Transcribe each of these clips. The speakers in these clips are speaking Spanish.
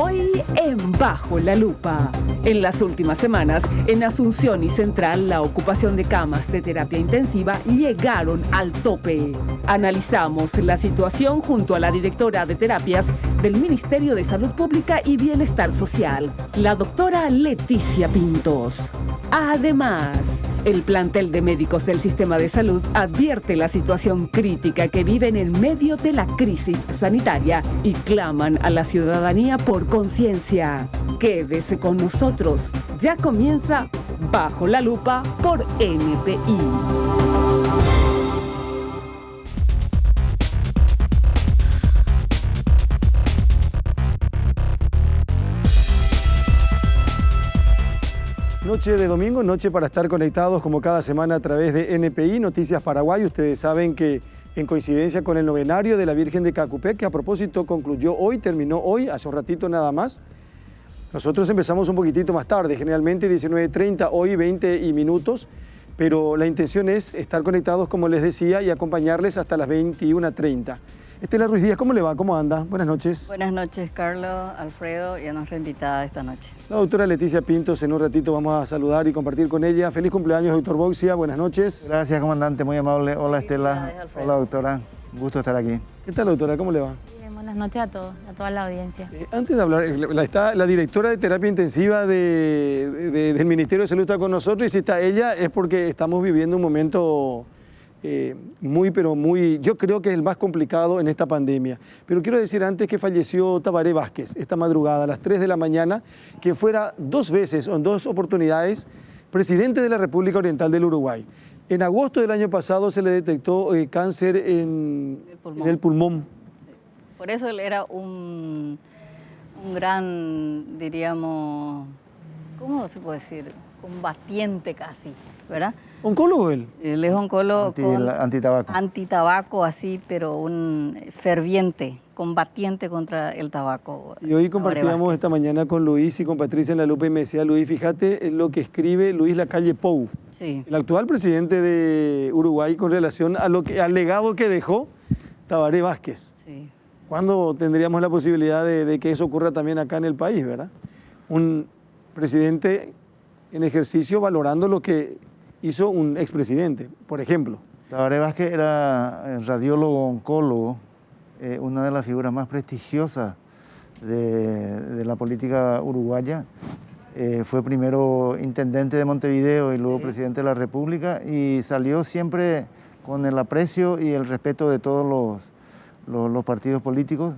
Hoy en Bajo la Lupa. En las últimas semanas, en Asunción y Central, la ocupación de camas de terapia intensiva llegaron al tope. Analizamos la situación junto a la directora de terapias del Ministerio de Salud Pública y Bienestar Social, la doctora Leticia Pintos. Además, el plantel de médicos del sistema de salud advierte la situación crítica que viven en medio de la crisis sanitaria y claman a la ciudadanía por conciencia. Quédese con nosotros. Ya comienza Bajo la Lupa por NPI. Noche de domingo, noche para estar conectados como cada semana a través de NPI, Noticias Paraguay. Ustedes saben que en coincidencia con el novenario de la Virgen de Cacupé, que a propósito concluyó hoy, terminó hoy, hace un ratito nada más. Nosotros empezamos un poquitito más tarde, generalmente 19:30, hoy 20 minutos, pero la intención es estar conectados, como les decía, y acompañarles hasta las 21:30. Estela Ruiz Díaz, ¿cómo le va? ¿Cómo anda? Buenas noches. Buenas noches, Carlos, Alfredo y a nuestra invitada esta noche. La doctora Leticia Pintos, en un ratito vamos a saludar y compartir con ella. Feliz cumpleaños, doctor Boxia, buenas noches. Gracias, comandante, muy amable. Hola, Estela. Hola, doctora. Gusto estar aquí. ¿Qué tal, doctora? ¿Cómo le va? Bien, buenas noches a todos, a toda la audiencia. Antes de hablar, está la directora de terapia intensiva del Ministerio de Salud está con nosotros, y si está ella es porque estamos viviendo un momento muy, yo creo que es el más complicado en esta pandemia. Pero quiero decir antes que falleció Tabaré Vázquez esta madrugada a las 3 de la mañana, que fuera 2 veces o en 2 oportunidades presidente de la República Oriental del Uruguay. En agosto del año pasado se le detectó cáncer en el pulmón. Por eso él era un gran, diríamos, ¿cómo se puede decir? Combatiente casi, ¿verdad? ¿Oncólogo él? Él es oncólogo Antitabaco. Antitabaco, así, pero un ferviente, combatiente contra el tabaco. Y hoy compartíamos esta mañana con Luis y con Patricia en La Lupa y me decía, Luis, fíjate lo que escribe Luis Lacalle Pou, sí, el actual presidente de Uruguay, con relación a al legado que dejó Tabaré Vázquez. Sí. ¿Cuándo tendríamos la posibilidad de que eso ocurra también acá en el país, verdad? Un presidente en ejercicio valorando lo que hizo un expresidente, por ejemplo. Tabaré Vázquez era radiólogo, oncólogo, una de las figuras más prestigiosas de la política uruguaya. Fue primero intendente de Montevideo y luego presidente de la República, y salió siempre con el aprecio y el respeto de todos los partidos políticos.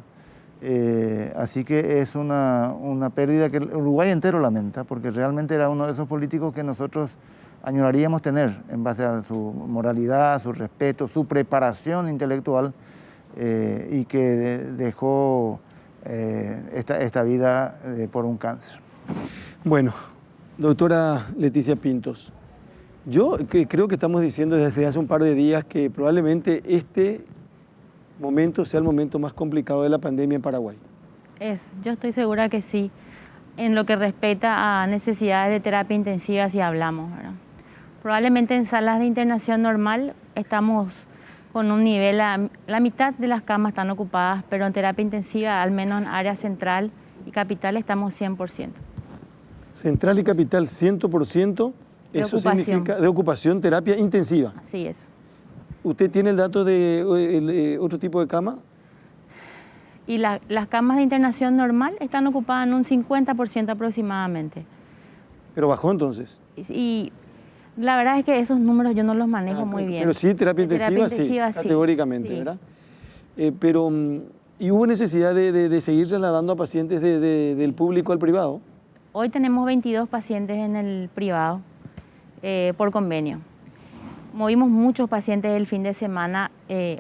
Así que es una pérdida que el Uruguay entero lamenta, porque realmente era uno de esos políticos que nosotros añoraríamos tener en base a su moralidad, su respeto, su preparación intelectual, y que dejó esta vida por un cáncer. Bueno, doctora Leticia Pintos, yo creo que estamos diciendo desde hace un par de días que probablemente este momento sea el momento más complicado de la pandemia en Paraguay. Yo estoy segura que sí, en lo que respecta a necesidades de terapia intensiva, si hablamos, ¿verdad? Probablemente en salas de internación normal estamos con un nivel, la mitad de las camas están ocupadas, pero en terapia intensiva, al menos en área central y capital, estamos 100%. Central y capital 100%, eso significa de ocupación, terapia intensiva. Así es. ¿Usted tiene el dato de otro tipo de cama? Y las camas de internación normal están ocupadas en un 50% aproximadamente. ¿Pero bajó entonces? Y la verdad es que esos números yo no los manejo muy bien. Pero sí, terapia intensiva, sí, categóricamente, sí, ¿verdad? Pero, ¿y hubo necesidad de seguir trasladando a pacientes del público al privado? Hoy tenemos 22 pacientes en el privado por convenio. Movimos muchos pacientes el fin de semana,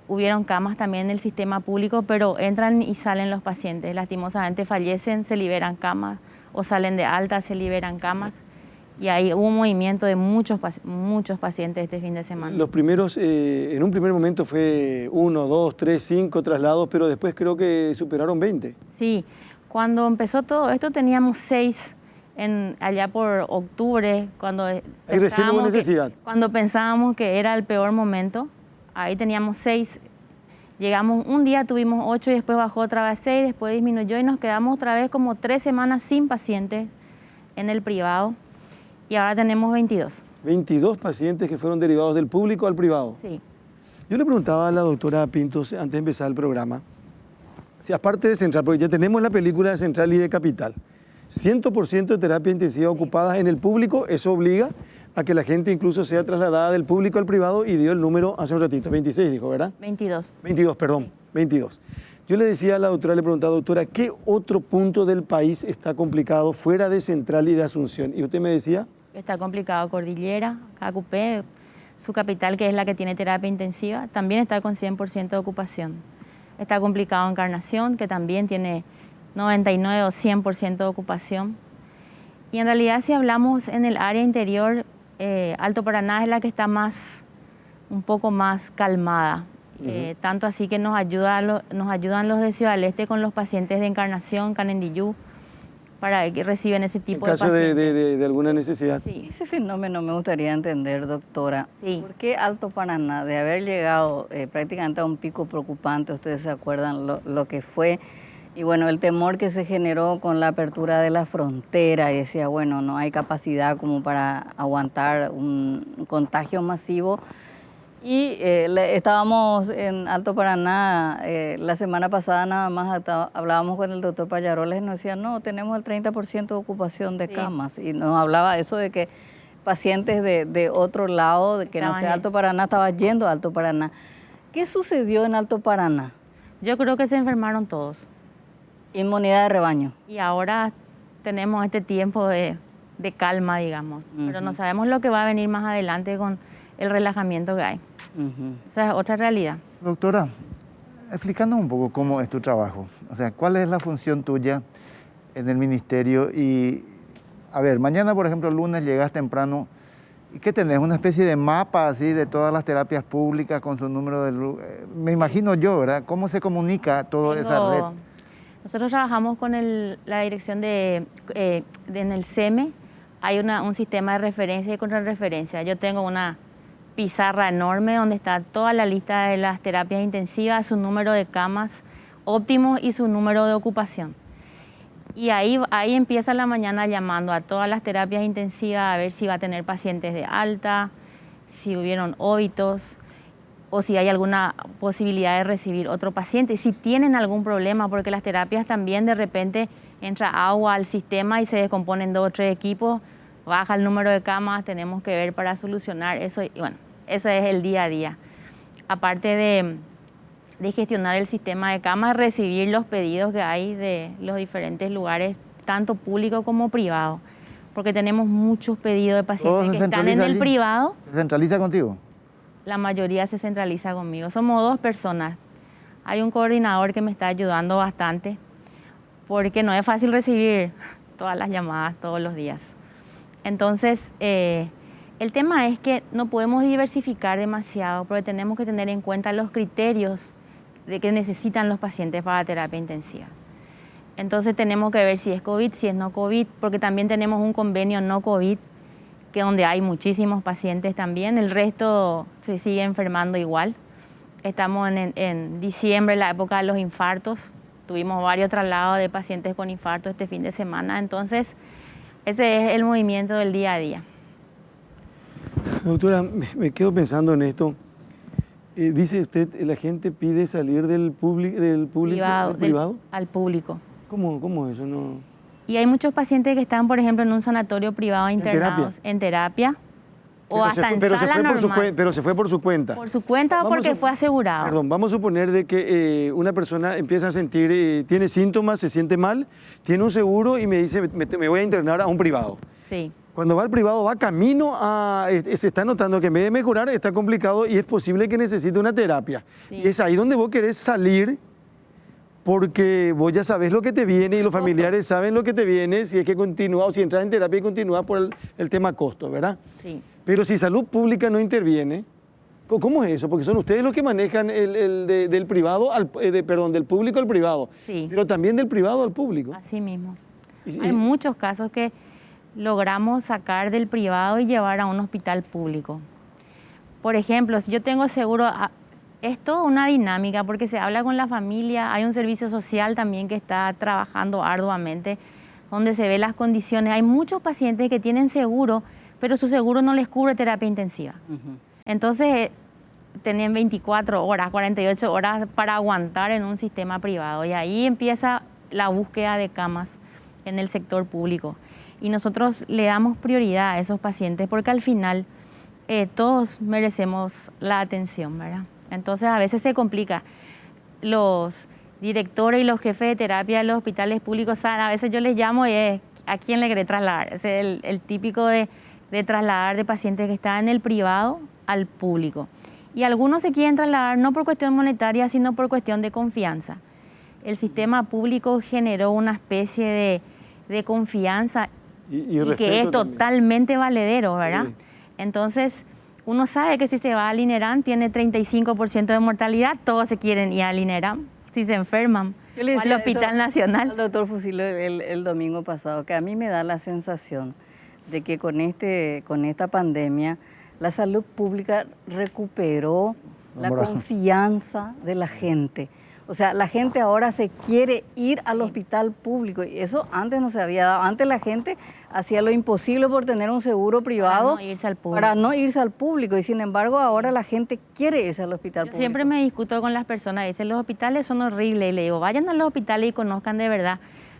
hubieron camas también en el sistema público, pero entran y salen los pacientes. Lastimosamente fallecen, se liberan camas, o salen de alta, se liberan camas. Y ahí hubo un movimiento de muchos pacientes este fin de semana. Los primeros, en un primer momento fue 1, 2, 3, 5 traslados, pero después creo que superaron 20. Sí, cuando empezó todo esto teníamos 6 allá por octubre, cuando pensábamos que era el peor momento, ahí teníamos 6 Llegamos un día, tuvimos 8 y después bajó otra vez 6, después disminuyó y nos quedamos otra vez como 3 semanas sin pacientes en el privado y ahora tenemos 22. 22 pacientes que fueron derivados del público al privado. Sí. Yo le preguntaba a la doctora Pintos antes de empezar el programa, si aparte de Central, porque ya tenemos la película de Central y de Capital, 100% de terapia intensiva ocupadas en el público, eso obliga a que la gente incluso sea trasladada del público al privado y dio el número hace un ratito, 26 dijo, ¿verdad? 22. 22, perdón, 22. Yo le decía a la doctora, le preguntaba, doctora, ¿qué otro punto del país está complicado fuera de Central y de Asunción? Y usted me decía... Está complicado Cordillera, Cacupé, su capital, que es la que tiene terapia intensiva, también está con 100% de ocupación. Está complicado Encarnación, que también tiene 99 o 100% de ocupación. Y en realidad, si hablamos en el área interior, Alto Paraná es la que está un poco más calmada. Tanto así que nos ayudan los de Ciudad del Este con los pacientes de Encarnación, Canendillú, para que reciben ese tipo de pacientes. En caso de alguna necesidad. Sí. Ese fenómeno me gustaría entender, doctora. Sí. ¿Por qué Alto Paraná, de haber llegado prácticamente a un pico preocupante, ustedes se acuerdan lo que fue, y bueno, el temor que se generó con la apertura de la frontera, y decía, bueno, no hay capacidad como para aguantar un contagio masivo? Y estábamos en Alto Paraná, la semana pasada nada más hablábamos con el doctor Pallaroles y nos decía, no, tenemos el 30% de ocupación de camas. Y nos hablaba eso de que pacientes de otro lado, de que no sea Alto Paraná, estaba yendo a Alto Paraná. ¿Qué sucedió en Alto Paraná? Yo creo que se enfermaron todos. Inmunidad de rebaño. Y ahora tenemos este tiempo de calma, digamos. Pero no sabemos lo que va a venir más adelante con el relajamiento que hay. Esa es otra realidad. Doctora, explícanos un poco cómo es tu trabajo. O sea, ¿cuál es la función tuya en el ministerio? Y, a ver, mañana, por ejemplo, lunes, llegas temprano. ¿Y qué tenés? ¿Una especie de mapa así de todas las terapias públicas con su número de... me imagino yo, ¿verdad? ¿Cómo se comunica toda esa red? Nosotros trabajamos con la dirección en el CEME. Hay un sistema de referencia y contrarreferencia. Yo tengo una pizarra enorme donde está toda la lista de las terapias intensivas, su número de camas óptimos y su número de ocupación. Y ahí empieza la mañana llamando a todas las terapias intensivas a ver si va a tener pacientes de alta, si hubieron óbitos o si hay alguna posibilidad de recibir otro paciente. Si tienen algún problema, porque las terapias también de repente entra agua al sistema y se descomponen 2 o 3 equipos, baja el número de camas, tenemos que ver para solucionar eso. Y bueno, ese es el día a día. Aparte de gestionar el sistema de camas, recibir los pedidos que hay de los diferentes lugares, tanto público como privado, porque tenemos muchos pedidos de pacientes que están en el privado. ¿Se centraliza contigo? La mayoría se centraliza conmigo. Somos 2 personas. Hay un coordinador que me está ayudando bastante, porque no es fácil recibir todas las llamadas todos los días. Entonces, el tema es que no podemos diversificar demasiado, porque tenemos que tener en cuenta los criterios de que necesitan los pacientes para terapia intensiva. Entonces tenemos que ver si es COVID, si es no COVID, porque también tenemos un convenio no COVID, que donde hay muchísimos pacientes también, el resto se sigue enfermando igual. Estamos en diciembre, la época de los infartos, tuvimos varios traslados de pacientes con infarto este fin de semana, entonces ese es el movimiento del día a día. Doctora, me quedo pensando en esto. Dice usted, la gente pide salir del privado al público. ¿Cómo eso? No. Y hay muchos pacientes que están, por ejemplo, en un sanatorio privado internados en terapia o hasta en sala normal. Pero se fue por su cuenta. Por su cuenta o porque fue asegurado. Perdón, vamos a suponer de que una persona empieza a sentir, tiene síntomas, se siente mal, tiene un seguro y me dice, me voy a internar a un privado. Sí. Cuando va al privado, va camino se está notando que en vez de mejorar está complicado y es posible que necesite una terapia. Sí. Y es ahí donde vos querés salir porque vos ya sabés lo que te viene y los familiares saben lo que te viene si es que continúa o si entras en terapia y continúa por el tema costo, ¿verdad? Sí. Pero si salud pública no interviene, ¿cómo es eso? Porque son ustedes los que manejan del privado del público al privado. Sí. Pero también del privado al público. Así mismo. Hay muchos casos que logramos sacar del privado y llevar a un hospital público. Por ejemplo, si yo tengo seguro, Es toda una dinámica porque se habla con la familia, hay un servicio social también que está trabajando arduamente, donde se ve las condiciones. Hay muchos pacientes que tienen seguro, pero su seguro no les cubre terapia intensiva. Entonces, tenían 24 horas, 48 horas para aguantar en un sistema privado. Y ahí empieza la búsqueda de camas en el sector público. Y nosotros le damos prioridad a esos pacientes porque al final todos merecemos la atención, ¿verdad? Entonces a veces se complica. Los directores y los jefes de terapia de los hospitales públicos, a veces yo les llamo y es ¿a quién le querés trasladar? Es el típico de trasladar de pacientes que están en el privado al público. Y algunos se quieren trasladar no por cuestión monetaria, sino por cuestión de confianza. El sistema público generó una especie de confianza y que es totalmente valedero, ¿verdad? Sí. Entonces, uno sabe que si se va al INERAM tiene 35% de mortalidad, todos se quieren ir al INERAM si se enferman. Yo le decía al Hospital Nacional. Al doctor Fusilo el domingo pasado, que a mí me da la sensación de que con esta pandemia la salud pública recuperó la confianza de la gente. O sea, la gente ahora se quiere ir al hospital público y eso antes no se había dado. Antes la gente hacía lo imposible por tener un seguro privado para no irse al público y sin embargo ahora la gente quiere irse al hospital público. Siempre me discuto con las personas, dicen los hospitales son horribles y le digo, vayan a los hospitales y conozcan de verdad.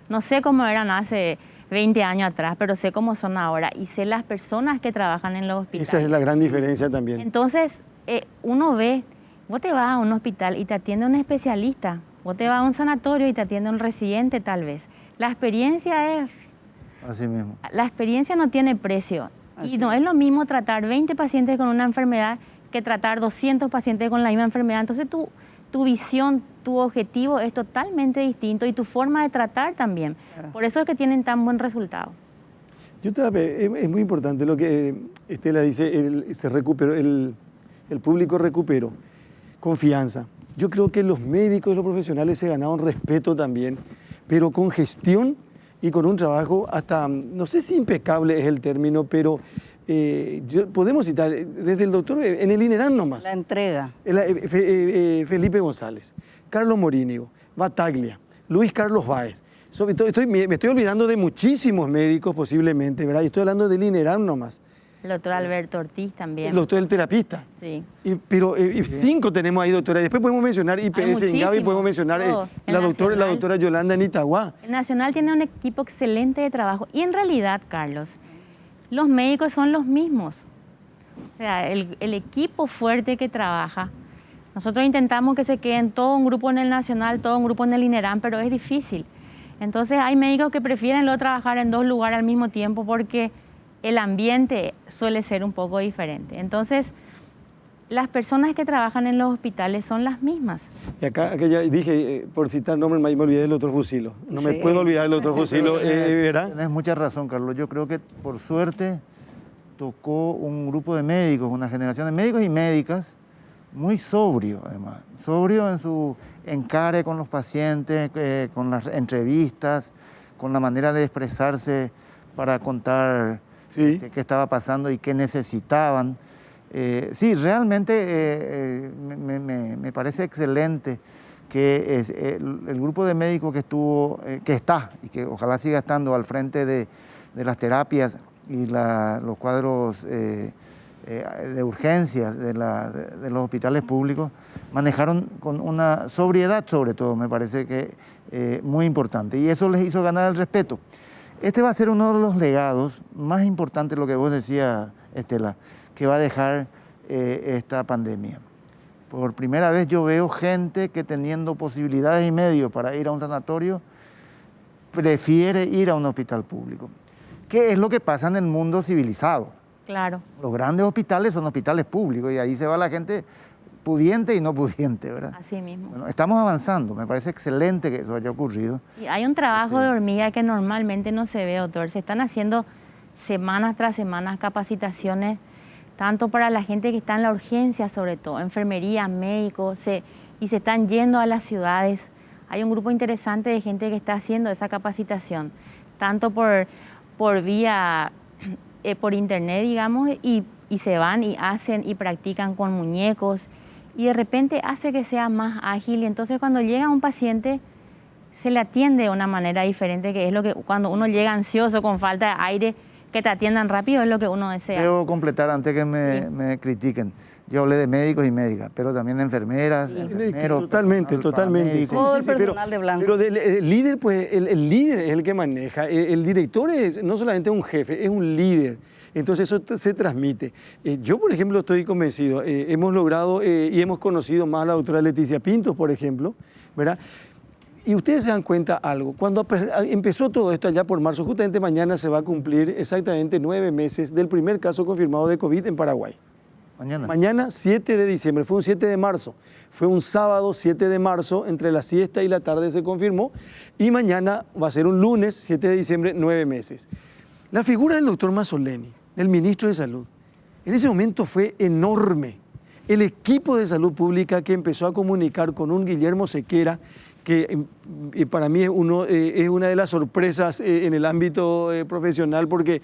No sé cómo eran hace 20 años atrás, pero sé cómo son ahora y sé las personas que trabajan en los hospitales. Esa es la gran diferencia también. Entonces, uno ve... Vos te vas a un hospital y te atiende un especialista, vos te vas a un sanatorio y te atiende un residente tal vez. La experiencia es... Así mismo. La experiencia no tiene precio. Y no es lo mismo tratar 20 pacientes con una enfermedad que tratar 200 pacientes con la misma enfermedad. Entonces tu visión, tu objetivo es totalmente distinto y tu forma de tratar también. Claro. Por eso es que tienen tan buen resultado. Es muy importante lo que Estela dice, el público recuperó. Confianza. Yo creo que los médicos y los profesionales se ganaron respeto también, pero con gestión y con un trabajo hasta, no sé si impecable es el término, pero podemos citar desde el doctor, en el INERAM nomás. La entrega. Felipe González, Carlos Morínigo, Bataglia, Luis Carlos Báez. Me estoy olvidando de muchísimos médicos posiblemente, ¿verdad? Y estoy hablando del INERAM nomás. El doctor Alberto Ortiz también. El doctor, el terapista. Sí. Pero 5 tenemos ahí, doctora. Después podemos mencionar IPS en Gaby, podemos mencionar la doctora Yolanda en Itagua. El Nacional tiene un equipo excelente de trabajo. Y en realidad, Carlos, los médicos son los mismos. O sea, el equipo fuerte que trabaja. Nosotros intentamos que se queden todo un grupo en el Nacional, todo un grupo en el INERAM, pero es difícil. Entonces hay médicos que prefieren luego trabajar en 2 lugares al mismo tiempo porque el ambiente suele ser un poco diferente. Entonces, las personas que trabajan en los hospitales son las mismas. Y acá ya dije, por citar nombres, me olvidé del doctor Fusilo. No me puedo olvidar del doctor Fusilo, ¿verdad? Tienes mucha razón, Carlos. Yo creo que, por suerte, tocó un grupo de médicos, una generación de médicos y médicas, muy sobrio, además. Sobrio en su encare con los pacientes, con las entrevistas, con la manera de expresarse para contar qué estaba pasando y qué necesitaban. Sí, realmente me parece excelente que el grupo de médicos que está y que ojalá siga estando al frente de las terapias y los cuadros de urgencias de los hospitales públicos, manejaron con una sobriedad sobre todo, me parece que muy importante. Y eso les hizo ganar el respeto. Este va a ser uno de los legados más importantes, lo que vos decías, Estela, que va a dejar esta pandemia. Por primera vez yo veo gente que teniendo posibilidades y medios para ir a un sanatorio, prefiere ir a un hospital público. ¿Qué es lo que pasa en el mundo civilizado? Claro. Los grandes hospitales son hospitales públicos y ahí se va la gente pudiente y no pudiente, ¿verdad? Así mismo. Bueno, estamos avanzando, me parece excelente que eso haya ocurrido. Y hay un trabajo de hormiga que normalmente no se ve, doctor. Se están haciendo semanas tras semanas capacitaciones, tanto para la gente que está en la urgencia, sobre todo, enfermería, médicos, y se están yendo a las ciudades. Hay un grupo interesante de gente que está haciendo esa capacitación, tanto por vía, por internet, digamos, y se van y hacen y practican con muñecos y de repente hace que sea más ágil. Y entonces cuando llega un paciente se le atiende de una manera diferente, que es lo que cuando uno llega ansioso, con falta de aire, que te atiendan rápido, es lo que uno desea. Debo completar antes que me critiquen. Yo hablé de médicos y médicas, pero también de enfermeras, enfermeros. Totalmente. Todo el personal de blanco. Pero el líder, pues, el líder es el que maneja. El director es no solamente un jefe, es un líder. Entonces eso se transmite. Yo, por ejemplo, estoy convencido. Hemos logrado y hemos conocido más a la doctora Leticia Pintos, por ejemplo, ¿verdad? Y ustedes se dan cuenta algo. Cuando empezó todo esto allá por marzo, justamente mañana se va a cumplir exactamente 9 meses del primer caso confirmado de COVID en Paraguay. Mañana 7 de diciembre, fue un 7 de marzo. Fue un sábado 7 de marzo, entre la siesta y la tarde se confirmó. Y mañana va a ser un lunes 7 de diciembre, 9 meses. La figura del doctor Mazzoleni, el ministro de Salud, en ese momento fue enorme. El equipo de salud pública que empezó a comunicar con un Guillermo Sequera, que para mí es una de las sorpresas en el ámbito profesional, porque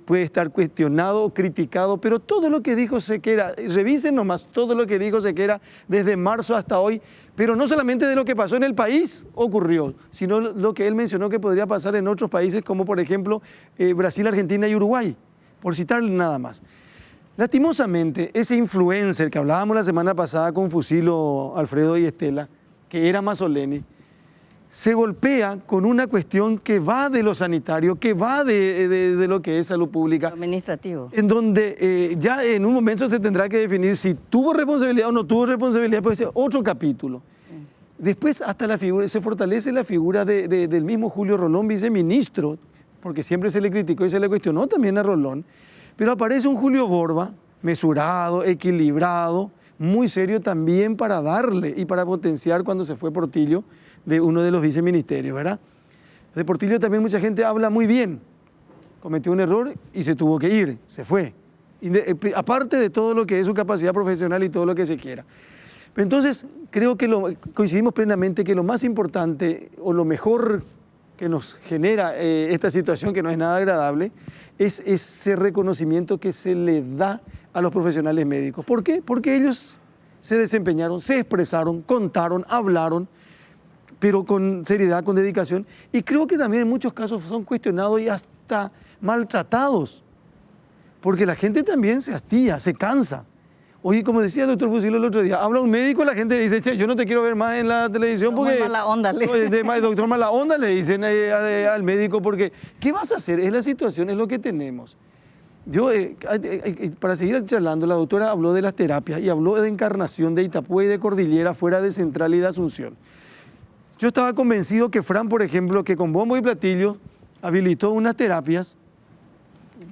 puede estar cuestionado, criticado, pero todo lo que dijo Sequera, revisen nomás todo lo que dijo Sequera desde marzo hasta hoy, pero no solamente de lo que pasó en el país ocurrió, sino lo que él mencionó que podría pasar en otros países como por ejemplo Brasil, Argentina y Uruguay, por citar nada más. Lastimosamente, ese influencer que hablábamos la semana pasada con Fusilo, Alfredo y Estela, que era Mazzoleni, se golpea con una cuestión que va de lo sanitario, que va de lo que es salud pública. Administrativo. En donde ya en un momento se tendrá que definir si tuvo responsabilidad o no tuvo responsabilidad, puede ser otro capítulo. Después hasta la figura, se fortalece la figura del mismo Julio Rolón, viceministro, porque siempre se le criticó y se le cuestionó también a Rolón, pero aparece un Julio Borba, mesurado, equilibrado, muy serio también para darle y para potenciar cuando se fue Portillo de uno de los viceministerios, ¿verdad? De Portillo también mucha gente habla muy bien, cometió un error y se tuvo que ir, se fue, aparte de todo lo que es su capacidad profesional y todo lo que se quiera. Entonces, creo que coincidimos plenamente que lo más importante o lo mejor que nos genera esta situación, que no es nada agradable, es ese reconocimiento que se le da a los profesionales médicos. ¿Por qué? Porque ellos se desempeñaron, se expresaron, contaron, hablaron, pero con seriedad, con dedicación. Y creo que también en muchos casos son cuestionados y hasta maltratados, porque la gente también se hastía, se cansa. Oye, como decía el doctor Fusilo el otro día, habla un médico y la gente dice, che, yo no te quiero ver más en la televisión porque... Mala onda, doctor mala onda le dicen al médico, porque ¿qué vas a hacer? Es la situación, es lo que tenemos. Yo, para seguir charlando, la doctora habló de las terapias y habló de Encarnación, de Itapúa y de Cordillera, fuera de Central y de Asunción. Yo estaba convencido que Fran, por ejemplo, que con bombo y platillo habilitó unas terapias,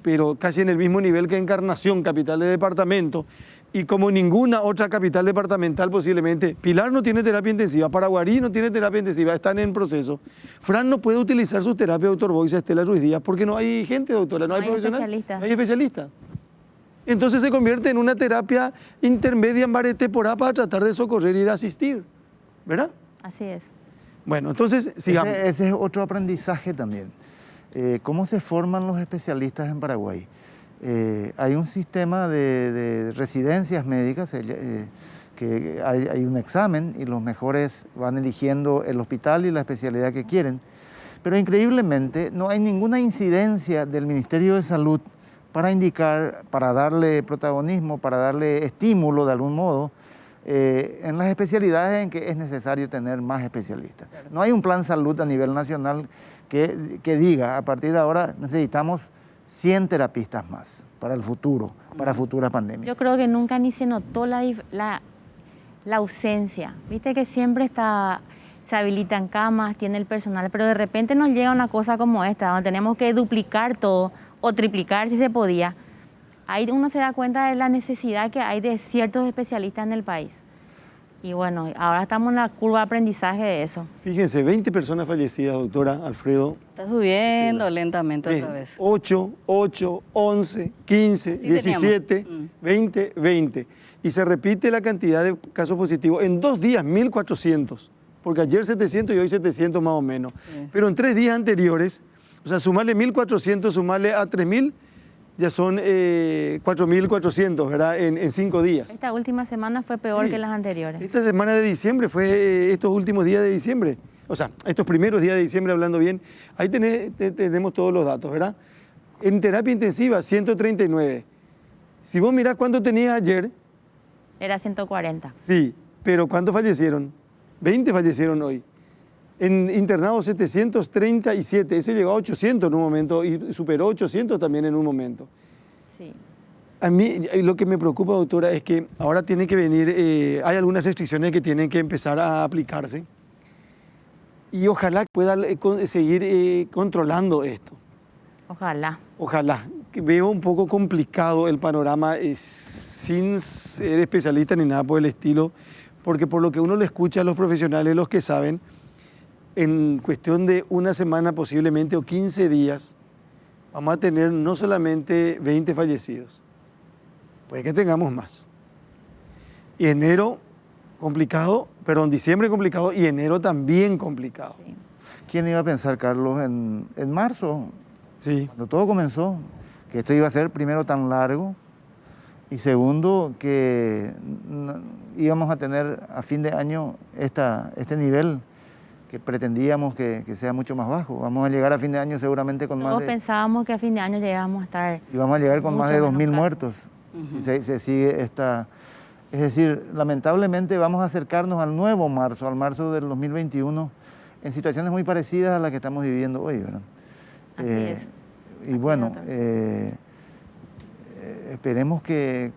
pero casi en el mismo nivel que Encarnación, capital de departamento, y como ninguna otra capital departamental posiblemente. Pilar no tiene terapia intensiva, Paraguarí no tiene terapia intensiva, están en proceso. Fran no puede utilizar su terapia, doctor Boix, Estela Ruiz Díaz, porque no hay gente, doctora, no hay profesional. No hay especialista. Entonces se convierte en una terapia intermedia en Barete por A para tratar de socorrer y de asistir, ¿verdad? Así es. Bueno, entonces sigamos. Ese es otro aprendizaje también. ¿Cómo se forman los especialistas en Paraguay? Hay un sistema de residencias médicas, que hay un examen y los mejores van eligiendo el hospital y la especialidad que quieren, pero increíblemente no hay ninguna incidencia del Ministerio de Salud para indicar, para darle protagonismo, para darle estímulo de algún modo, en las especialidades en que es necesario tener más especialistas. No hay un plan salud a nivel nacional que diga, a partir de ahora necesitamos 100 terapistas más para el futuro, para futuras pandemias. Yo creo que nunca ni se notó la ausencia. Viste que siempre se habilitan camas, tiene el personal, pero de repente nos llega una cosa como esta, donde tenemos que duplicar todo o triplicar si se podía. Ahí uno se da cuenta de la necesidad que hay de ciertos especialistas en el país. Y bueno, ahora estamos en la curva de aprendizaje de eso. Fíjense, 20 personas fallecidas, doctora, Alfredo. Está subiendo lentamente otra vez. 8, 11, 15, Así 17, 20, 20. Y se repite la cantidad de casos positivos. En 2 días, 1.400. Porque ayer 700 y hoy 700 más o menos. Sí. Pero en 3 días anteriores, o sea, sumarle 1.400, sumarle a 3.000, ya son 4.400, ¿verdad? En 5 días. Esta última semana fue peor Sí. que las anteriores. Esta semana de diciembre fue estos últimos días de diciembre. O sea, estos primeros días de diciembre, hablando bien. Ahí tenemos todos los datos, ¿verdad? En terapia intensiva, 139. Si vos mirás cuánto tenías ayer, Era 140. sí, pero ¿cuántos fallecieron? 20 fallecieron hoy. En internados 737, ese llegó a 800 en un momento y superó 800 también en un momento. Sí. A mí lo que me preocupa, doctora, es que ahora tiene que venir, hay algunas restricciones que tienen que empezar a aplicarse y ojalá pueda seguir controlando esto. Ojalá. Ojalá. Que veo un poco complicado el panorama sin ser especialista ni nada por el estilo, porque por lo que uno le escucha a los profesionales, los que saben, en cuestión de una semana posiblemente o 15 días, vamos a tener no solamente 20 fallecidos, puede que tengamos más. Y diciembre complicado y enero también complicado. Sí. ¿Quién iba a pensar, Carlos, en marzo, Sí. cuando todo comenzó, que esto iba a ser primero tan largo y segundo que íbamos a tener a fin de año este nivel que pretendíamos que sea mucho más bajo? Vamos a llegar a fin de año seguramente con Todos más de... pensábamos que a fin de año llegábamos a estar... Y vamos a llegar con más de muchos 2.000 menos muertos. Si se sigue esta... Es decir, lamentablemente vamos a acercarnos al nuevo marzo, al marzo del 2021, en situaciones muy parecidas a las que estamos viviendo hoy, ¿verdad? Así es. Y Así bueno, es, doctor. esperemos porque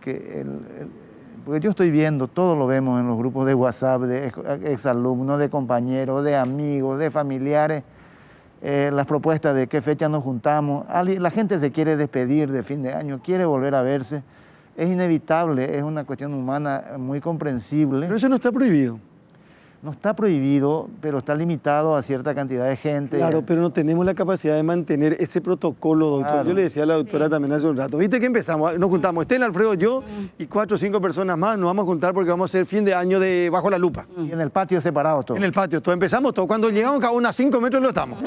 yo estoy viendo, todo lo vemos en los grupos de WhatsApp, de exalumnos, de compañeros, de amigos, de familiares, las propuestas de qué fecha nos juntamos. La gente se quiere despedir de fin de año, quiere volver a verse. Es inevitable, es una cuestión humana muy comprensible. Pero eso no está prohibido. No está prohibido, pero está limitado a cierta cantidad de gente. Claro, pero no tenemos la capacidad de mantener ese protocolo, doctor. Claro. Yo le decía a la doctora también hace un rato. ¿Viste que empezamos? Nos juntamos, Estela, Alfredo, yo y 4 o 5 personas más. Nos vamos a juntar porque vamos a hacer fin de año de Bajo la Lupa. Y en el patio separado todo. En el patio, todo. Empezamos todo. Cuando llegamos cada uno a 5 metros lo estamos.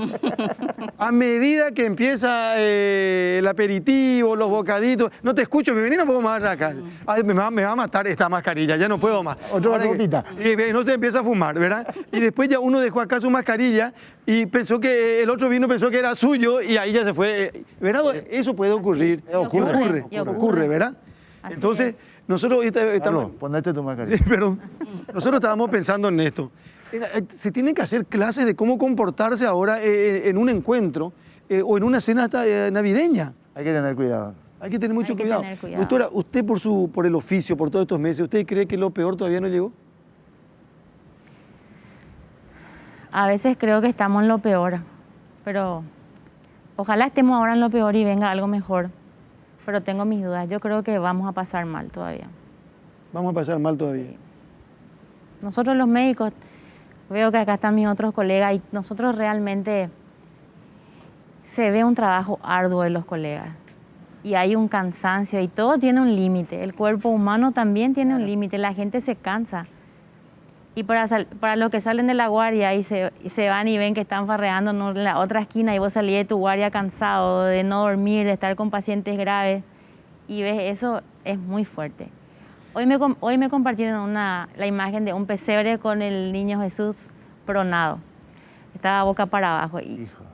A medida que empieza el aperitivo, los bocaditos, no te escucho, me venís, no puedo más acá. Ay, me va a matar esta mascarilla, ya no puedo más. Otra Ahora ropita. y no se empieza a fumar, ¿verdad? Y después ya uno dejó acá su mascarilla y pensó que el otro vino pensó que era suyo y ahí ya se fue. ¿Verdad? Eso puede ocurrir. Ocurre, ¿verdad? Así Entonces, es. nosotros estamos... Carlos, ponete tu mascarilla. Sí, perdón. Nosotros estábamos pensando en esto. Se tienen que hacer clases de cómo comportarse ahora en un encuentro o en una cena hasta, navideña. Hay que tener cuidado. Hay que tener mucho Hay que cuidado. tener cuidado. Doctora, usted por el oficio, por todos estos meses, ¿usted cree que lo peor todavía no llegó? A veces creo que estamos en lo peor, pero ojalá estemos ahora en lo peor y venga algo mejor. Pero tengo mis dudas. Yo creo que vamos a pasar mal todavía. Vamos a pasar mal todavía. Nosotros los médicos, veo que acá están mis otros colegas y nosotros realmente se ve un trabajo arduo de los colegas. Y hay un cansancio y todo tiene un límite. El cuerpo humano también tiene un límite. La gente se cansa. Y para los que salen de la guardia y se van y ven que están farreando en la otra esquina y vos salís de tu guardia cansado de no dormir, de estar con pacientes graves y ves eso, es muy fuerte. Hoy me compartieron la imagen de un pesebre con el niño Jesús pronado. Estaba boca para abajo y Hijo.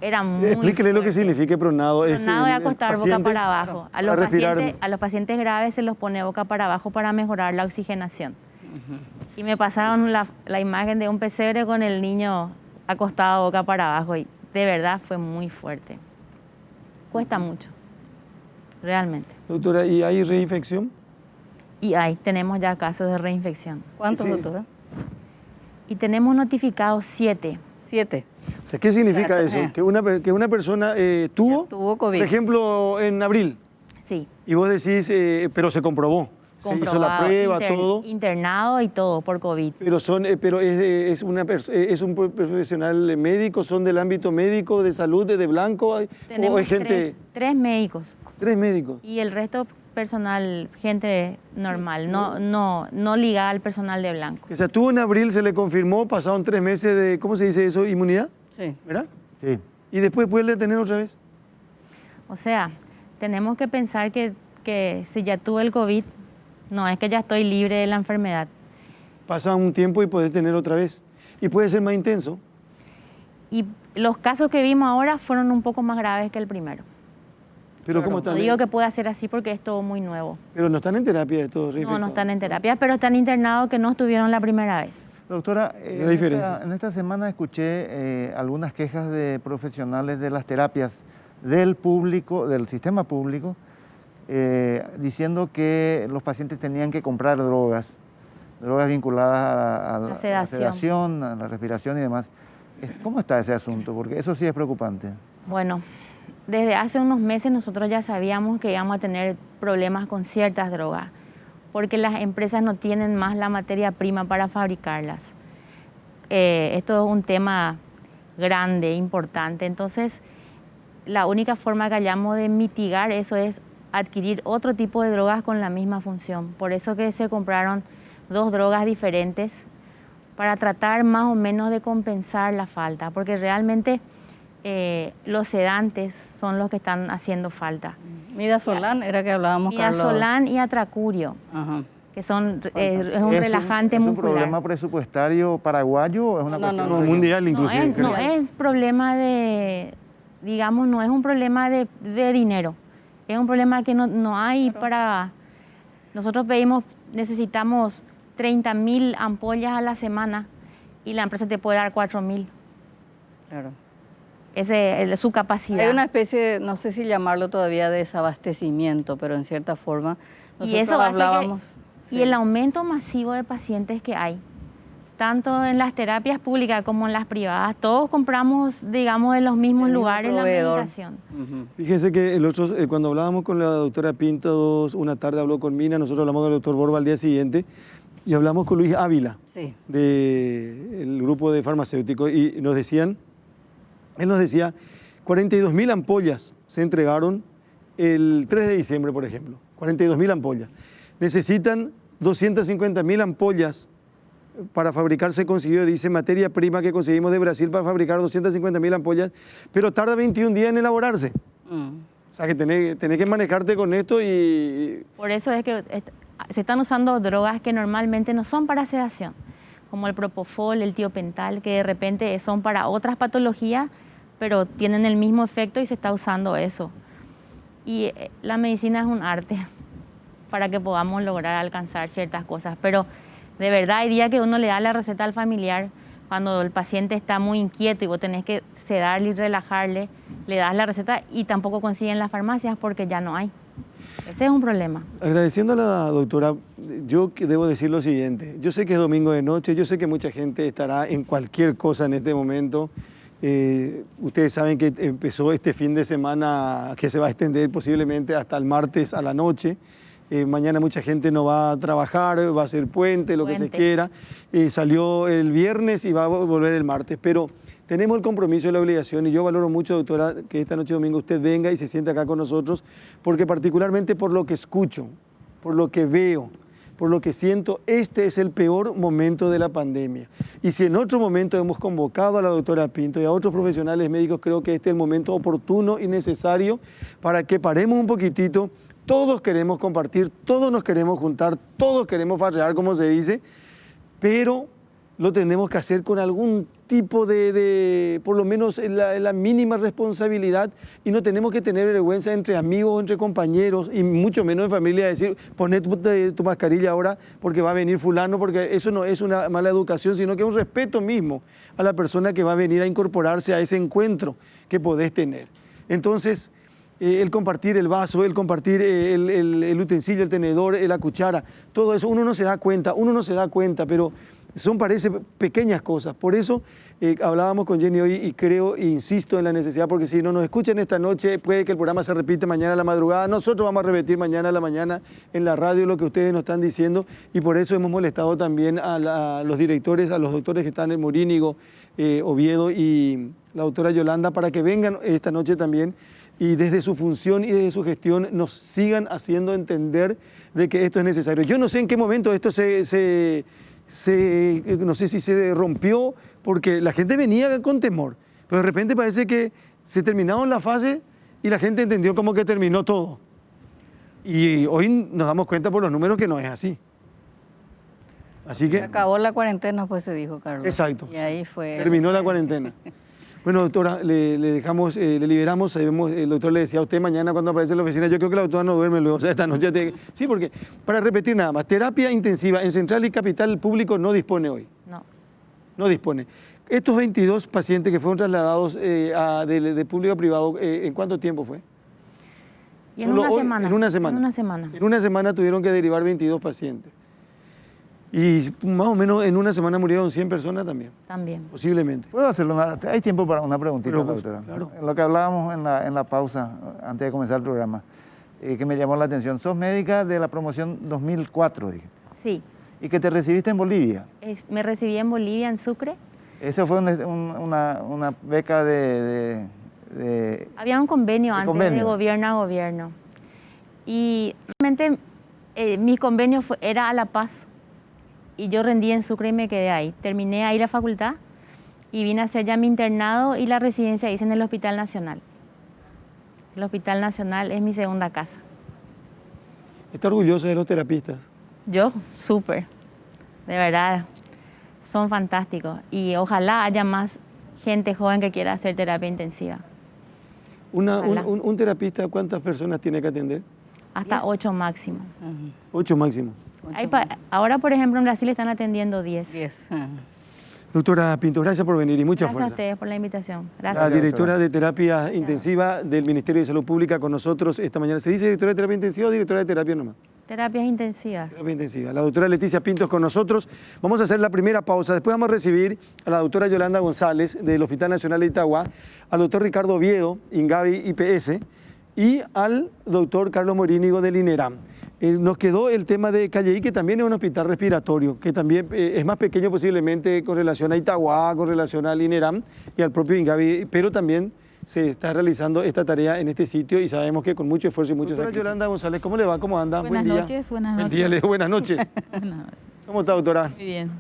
era muy Explíquele lo que fuerte. significa pronado. Pronado es el acostar boca paciente para abajo. A para respirar. los pacientes graves se los pone boca para abajo para mejorar la oxigenación. Y me pasaron la imagen de un pesebre con el niño acostado boca para abajo y de verdad fue muy fuerte. Cuesta mucho, realmente. Doctora, ¿y hay reinfección? Y tenemos ya casos de reinfección. ¿Cuántos, Sí. doctora? Y tenemos notificados 7. 7. O sea, ¿qué significa Claro, eso? Que una persona tuvo, tuvo COVID. por ejemplo, en abril, Sí. y vos decís, pero se comprobó. Se hizo la Comprobado, prueba, todo. internado y todo por COVID. Pero es un profesional médico, son del ámbito médico, de salud, de blanco, o Tenemos hay gente, tres médicos 3 médicos. y el resto personal, gente normal, no ligada al personal de blanco. O sea, tuvo en abril, se le confirmó, pasaron 3 meses de, ¿cómo se dice eso? Inmunidad, Sí. ¿verdad? Sí. Y después puede tener otra vez. O sea, tenemos que pensar que si ya tuve el COVID, no es que ya estoy libre de la enfermedad. Pasa un tiempo y puedes tener otra vez. Y puede ser más intenso. Y los casos que vimos ahora fueron un poco más graves que el primero. Pero ¿cómo No están? digo que pueda ser así porque es todo muy nuevo. Pero no están en terapia estos No, no están en terapia, pero están internados que no estuvieron la primera vez. Doctora, la diferencia. En esta semana escuché algunas quejas de profesionales de las terapias del público, del sistema público, diciendo que los pacientes tenían que comprar drogas vinculadas a la sedación, a la respiración y demás. ¿Cómo está ese asunto? Porque eso sí es preocupante. Bueno, desde hace unos meses nosotros ya sabíamos que íbamos a tener problemas con ciertas drogas, porque las empresas no tienen más la materia prima para fabricarlas. Esto es un tema grande, importante. Entonces, la única forma que hayamos de mitigar eso es adquirir otro tipo de drogas con la misma función. Por eso que se compraron 2 drogas diferentes para tratar más o menos de compensar la falta, porque realmente los sedantes son los que están haciendo falta. Midazolam era que hablábamos, Carlos. Midazolam y atracurio, que son es un relajante muscular. ¿Es un problema presupuestario paraguayo o es una cuestión mundial inclusive? No es problema de, digamos, no es un problema de dinero. Es un problema que no hay para... Nosotros necesitamos 30.000 ampollas a la semana y la empresa te puede dar 4.000. Claro. Esa es su capacidad. Hay una especie, no sé si llamarlo todavía desabastecimiento, pero en cierta forma nosotros y eso hablábamos. Y el aumento masivo de pacientes que hay, tanto en las terapias públicas como en las privadas, todos compramos, digamos, de los mismos lugares la medicación. Fíjense que cuando hablábamos con la doctora Pintos, una tarde habló con Mina, nosotros hablamos con el doctor Borba al día siguiente, y hablamos con Luis Ávila, del grupo de farmacéuticos, y él nos decía, 42.000 ampollas se entregaron el 3 de diciembre, por ejemplo, 42.000 ampollas. Necesitan 250.000 ampollas para fabricar, se consiguió, dice, materia prima que conseguimos de Brasil para fabricar 250.000 ampollas, pero tarda 21 días en elaborarse. O sea que tenés que manejarte con esto y... Por eso es que se están usando drogas que normalmente no son para sedación, como el propofol, el tiopental, que de repente son para otras patologías, pero tienen el mismo efecto y se está usando eso. Y la medicina es un arte para que podamos lograr alcanzar ciertas cosas, pero de verdad hay días que uno le da la receta al familiar cuando el paciente está muy inquieto y vos tenés que sedarle y relajarle, le das la receta y tampoco consiguen las farmacias porque ya no hay. Ese es un problema. Agradeciendo a la doctora, yo debo decir lo siguiente. Yo sé que es domingo de noche, yo sé que mucha gente estará en cualquier cosa en este momento. Ustedes saben que empezó este fin de semana que se va a extender posiblemente hasta el martes a la noche. Mañana mucha gente no va a trabajar, va a ser puente, lo que se quiera. Salió el viernes y va a volver el martes, pero tenemos el compromiso y la obligación, y yo valoro mucho, doctora, que esta noche domingo usted venga y se siente acá con nosotros, porque particularmente por lo que escucho, por lo que veo, por lo que siento, este es el peor momento de la pandemia. Y si en otro momento hemos convocado a la doctora Pinto y a otros profesionales médicos, creo que este es el momento oportuno y necesario para que paremos un poquitito. Todos queremos compartir, todos nos queremos juntar, todos queremos farrear, como se dice, pero lo tenemos que hacer con algún tipo por lo menos la mínima responsabilidad, y no tenemos que tener vergüenza entre amigos, entre compañeros, y mucho menos en familia, decir, poné tu mascarilla ahora porque va a venir fulano, porque eso no es una mala educación, sino que es un respeto mismo a la persona que va a venir a incorporarse a ese encuentro que podés tener. Entonces, el compartir el vaso, el compartir el utensilio, el tenedor, la cuchara, todo eso uno no se da cuenta, pero son, parece, pequeñas cosas. Por eso hablábamos con Jenny hoy y creo e insisto en la necesidad, porque si no nos escuchan esta noche, puede que el programa se repite mañana a la madrugada. Nosotros vamos a repetir mañana a la mañana en la radio lo que ustedes nos están diciendo, y por eso hemos molestado también a los directores, a los doctores que están en Morínigo, Oviedo y la doctora Yolanda, para que vengan esta noche también y desde su función y desde su gestión nos sigan haciendo entender de que esto es necesario. Yo no sé en qué momento esto no sé si se rompió, porque la gente venía con temor, pero de repente parece que se terminaron la fase y la gente entendió como que terminó todo. Y hoy nos damos cuenta por los números que no es así. Así que... Se acabó la cuarentena, pues se dijo, Carlos. Exacto. Y ahí fue... Terminó la cuarentena. Bueno, doctora, le dejamos, le liberamos, el doctor le decía a usted mañana cuando aparece en la oficina, yo creo que la doctora no duerme luego, o sea, esta noche... Sí, porque, para repetir nada más, terapia intensiva en Central y Capital público no dispone hoy. No. No dispone. Estos 22 pacientes que fueron trasladados de público a privado, ¿en cuánto tiempo fue? Y en una semana. En una semana. En una semana. En una semana tuvieron que derivar 22 pacientes. Y más o menos en una semana murieron 100 personas también. También. Posiblemente. ¿Puedo hacerle hay tiempo para una preguntita, Pero, doctora? claro. En lo que hablábamos en la pausa, antes de comenzar el programa, que me llamó la atención. Sos médica de la promoción 2004, dije. Sí. Y que te recibiste en Bolivia. Me recibí en Bolivia, en Sucre. Eso fue una beca de Había un convenio ¿De antes convenio? de gobierno a gobierno. Y realmente mi convenio era a La Paz. Y yo rendí en Sucre y me quedé ahí. Terminé ahí la facultad y vine a hacer ya mi internado y la residencia hice en el Hospital Nacional. El Hospital Nacional es mi segunda casa. ¿Está orgullosa de los terapistas? Yo, súper. De verdad, son fantásticos. Y ojalá haya más gente joven que quiera hacer terapia intensiva. Ojalá. Un terapista, ¿cuántas personas tiene que atender? Hasta 8 máximo. 8 máximo. Ahora, por ejemplo, en Brasil están atendiendo 10. 10. Doctora Pinto, gracias por venir y mucha Gracias a fuerza. ustedes por la invitación. La Gracias. directora de terapia intensiva del Ministerio de Salud Pública con nosotros esta mañana. ¿Se dice directora de terapia intensiva o directora de terapia nomás? Terapias intensivas. Terapia intensiva. La doctora Leticia Pintos con nosotros. Vamos a hacer la primera pausa. Después vamos a recibir a la doctora Yolanda González del Hospital Nacional de Itagua, al doctor Ricardo Oviedo, INGAVI IPS, y al doctor Carlos Morínigo del INERAM. Nos quedó el tema de Calleí, que también es un hospital respiratorio, que también es más pequeño posiblemente con relación a Itagua, con relación al INERAM y al propio INGAVI, pero también se está realizando esta tarea en este sitio y sabemos que con mucho esfuerzo y mucho sacrificio. Doctora Yolanda González, ¿cómo le va? ¿Cómo anda? Buenas Buen día. noches, buenas Buen noches. día, le digo buenas noches. Buenas noches. ¿Cómo está, doctora? Muy bien.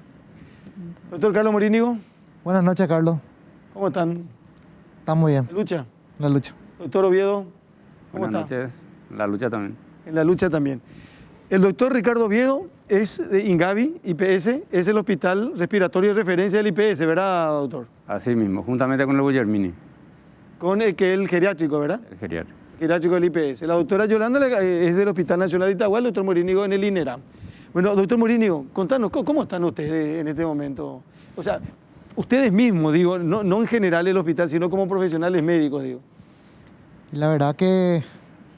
Doctor Carlos Morínigo, Buenas noches, Carlos. ¿cómo están? Está muy bien, ¿En lucha? la lucha. Doctor Oviedo, ¿cómo Buenas está? noches, la lucha también. En la lucha también. El doctor Ricardo Oviedo es de INGAVI, IPS, es el hospital respiratorio de referencia del IPS, ¿verdad, doctor? Así mismo, juntamente con el Guillermini, Con el geriátrico, ¿verdad? el geriatra. Geriátrico del IPS. La doctora Yolanda es del Hospital Nacional de Itagua, el doctor Morínigo en el INERAM. Bueno, doctor Morínigo, contanos, ¿cómo están ustedes en este momento? O sea, ustedes mismos, digo, no en general el hospital, sino como profesionales médicos, digo. Y la verdad que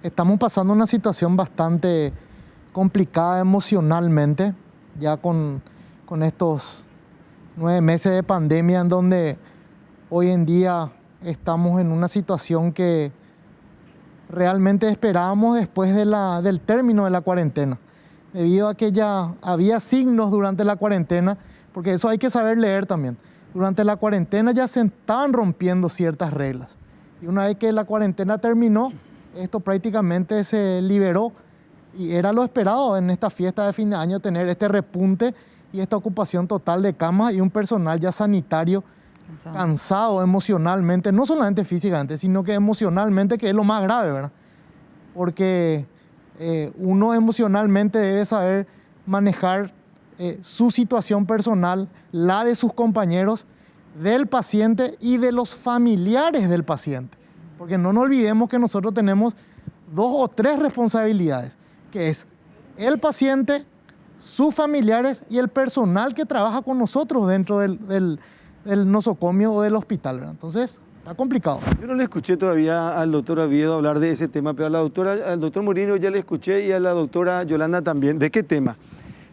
estamos pasando una situación bastante complicada emocionalmente, ya con estos 9 meses de pandemia en donde hoy en día estamos en una situación que realmente esperábamos después del término de la cuarentena, debido a que ya había signos durante la cuarentena, porque eso hay que saber leer también. Durante la cuarentena ya se estaban rompiendo ciertas reglas. Y una vez que la cuarentena terminó, esto prácticamente se liberó y era lo esperado en esta fiesta de fin de año, tener este repunte y esta ocupación total de camas y un personal ya sanitario cansado emocionalmente, no solamente físicamente, sino que emocionalmente, que es lo más grave, ¿verdad? Porque uno emocionalmente debe saber manejar su situación personal, la de sus compañeros, del paciente y de los familiares del paciente. Porque no nos olvidemos que nosotros tenemos 2 o 3 responsabilidades, que es el paciente, sus familiares y el personal que trabaja con nosotros dentro del nosocomio o del hospital, ¿verdad? Entonces, está complicado. Yo no le escuché todavía al doctor Oviedo hablar de ese tema, pero al doctor Morínigo ya le escuché y a la doctora Yolanda también. ¿De qué tema?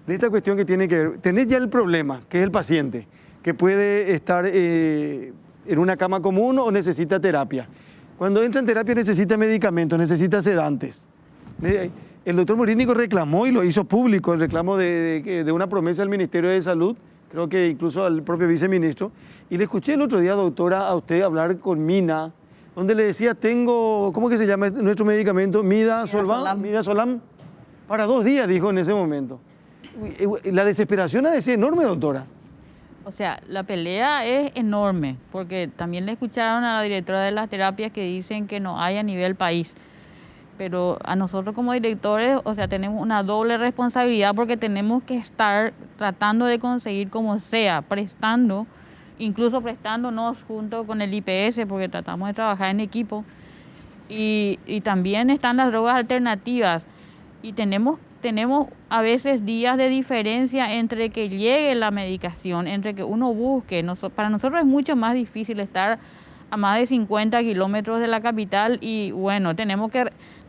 De esta cuestión que tiene que ver, tenés ya el problema, que es el paciente, que puede estar en una cama común o necesita terapia. Cuando entra en terapia necesita medicamentos, necesita sedantes. El doctor Morínigo reclamó y lo hizo público, el reclamo de una promesa del Ministerio de Salud, creo que incluso al propio viceministro, y le escuché el otro día, doctora, a usted hablar con Mina, donde le decía, tengo, ¿cómo que se llama nuestro medicamento? Midazolam. Para 2 días, dijo en ese momento. La desesperación ha de ser enorme, doctora. O sea, la pelea es enorme, porque también le escucharon a la directora de las terapias que dicen que no hay a nivel país. Pero a nosotros como directores, o sea, tenemos una doble responsabilidad porque tenemos que estar tratando de conseguir como sea, incluso prestándonos junto con el IPS, porque tratamos de trabajar en equipo. Y también están las drogas alternativas. Y tenemos a veces días de diferencia entre que llegue la medicación, entre que uno busque. Para nosotros es mucho más difícil estar a más de 50 kilómetros de la capital y bueno,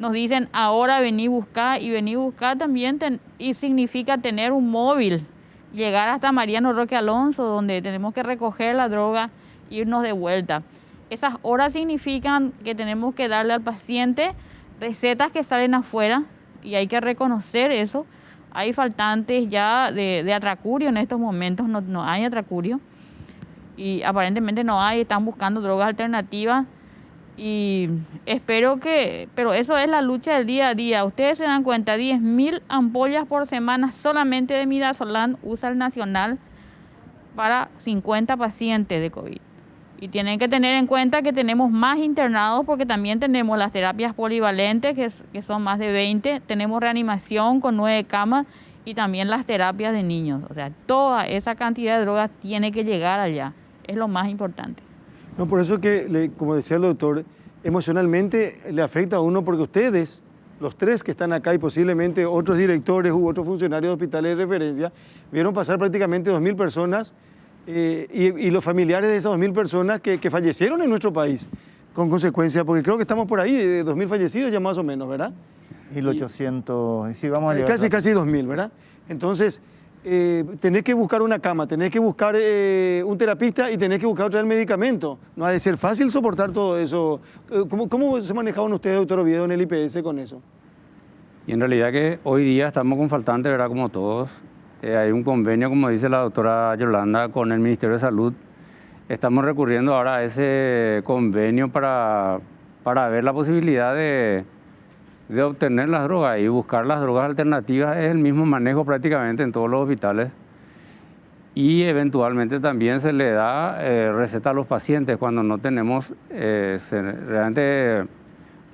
nos dicen ahora vení buscar y venir buscar también y significa tener un móvil, llegar hasta Mariano Roque Alonso donde tenemos que recoger la droga e irnos de vuelta. Esas horas significan que tenemos que darle al paciente recetas que salen afuera y hay que reconocer eso. Hay faltantes ya de atracurio en estos momentos, no hay atracurio. Y aparentemente no hay, están buscando drogas alternativas y pero eso es la lucha del día a día. Ustedes se dan cuenta, 10.000 ampollas por semana solamente de midazolam usa el Nacional para 50 pacientes de COVID. Y tienen que tener en cuenta que tenemos más internados porque también tenemos las terapias polivalentes que son más de 20, tenemos reanimación con 9 camas y también las terapias de niños. O sea, toda esa cantidad de drogas tiene que llegar allá. Es lo más importante. No, por eso que, como decía el doctor, emocionalmente le afecta a uno porque ustedes, los tres que están acá y posiblemente otros directores u otros funcionarios de hospitales de referencia, vieron pasar prácticamente 2.000 personas y los familiares de esas 2.000 personas que fallecieron en nuestro país con consecuencias, porque creo que estamos por ahí de 2.000 fallecidos ya más o menos, ¿verdad? 1.800, sí, vamos a llegar. Casi 2.000, ¿verdad? Entonces, tenés que buscar una cama, tenés que buscar un terapista y tenés que buscar otro medicamento. No ha de ser fácil soportar todo eso. ¿Cómo se manejaban ustedes, doctor Oviedo, en el IPS con eso? Y en realidad que hoy día estamos con faltantes, ¿verdad? Como todos. Hay un convenio, como dice la doctora Yolanda, con el Ministerio de Salud. Estamos recurriendo ahora a ese convenio para ver la posibilidad de obtener las drogas y buscar las drogas alternativas. Es el mismo manejo prácticamente en todos los hospitales y eventualmente también se le da receta a los pacientes cuando no tenemos,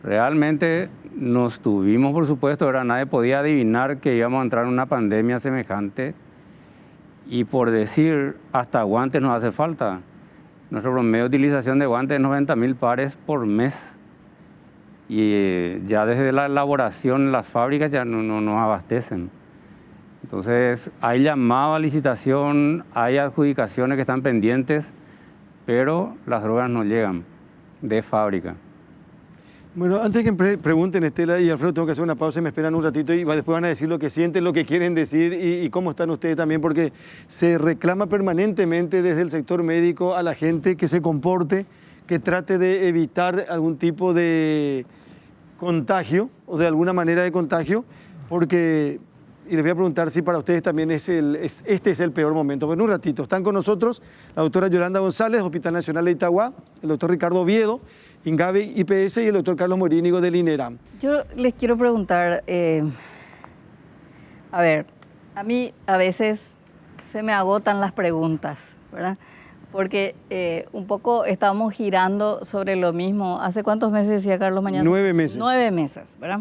realmente nos tuvimos, por supuesto, nadie podía adivinar que íbamos a entrar en una pandemia semejante y por decir, hasta guantes nos hace falta. Nuestro promedio de utilización de guantes es 90.000 pares por mes. Y ya desde la elaboración, las fábricas ya no nos abastecen. Entonces hay llamado a licitación, hay adjudicaciones que están pendientes, pero las drogas no llegan de fábrica. Bueno, antes que pregunten Estela y Alfredo, tengo que hacer una pausa y me esperan un ratito y después van a decir lo que sienten, lo que quieren decir y cómo están ustedes también, porque se reclama permanentemente desde el sector médico a la gente que se comporte, que trate de evitar algún tipo de contagio o de alguna manera de contagio, porque, y les voy a preguntar si para ustedes también este es el peor momento. Bueno, un ratito, están con nosotros la doctora Yolanda González, Hospital Nacional de Itagua, el doctor Ricardo Oviedo, INGAVI IPS y el doctor Carlos Morínigo del INERAM. Yo les quiero preguntar, a ver, a mí a veces se me agotan las preguntas, ¿verdad? Porque un poco estamos girando sobre lo mismo. ¿Hace cuántos meses decía Carlos Mañana? 9 meses. 9 meses, ¿verdad?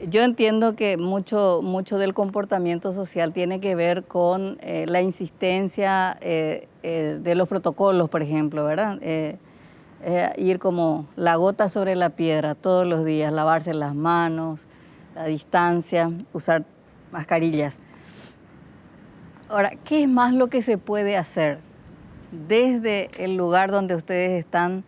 Yo entiendo que mucho del comportamiento social tiene que ver con la insistencia de los protocolos, por ejemplo, ¿verdad? Ir como la gota sobre la piedra todos los días, lavarse las manos, la distancia, usar mascarillas. Ahora, ¿qué es más lo que se puede hacer desde el lugar donde ustedes están,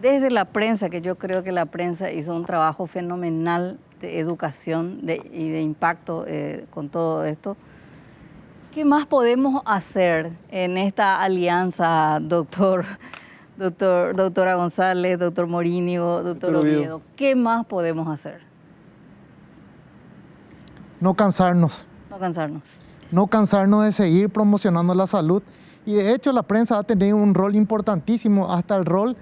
desde la prensa, que yo creo que la prensa hizo un trabajo fenomenal de educación y de impacto con todo esto? ¿Qué más podemos hacer en esta alianza, doctora González, doctor Morínigo, doctor Oviedo? ¿Qué más podemos hacer? No cansarnos. No cansarnos. No cansarnos de seguir promocionando la salud. Y de hecho la prensa ha tenido un rol importantísimo, hasta el rol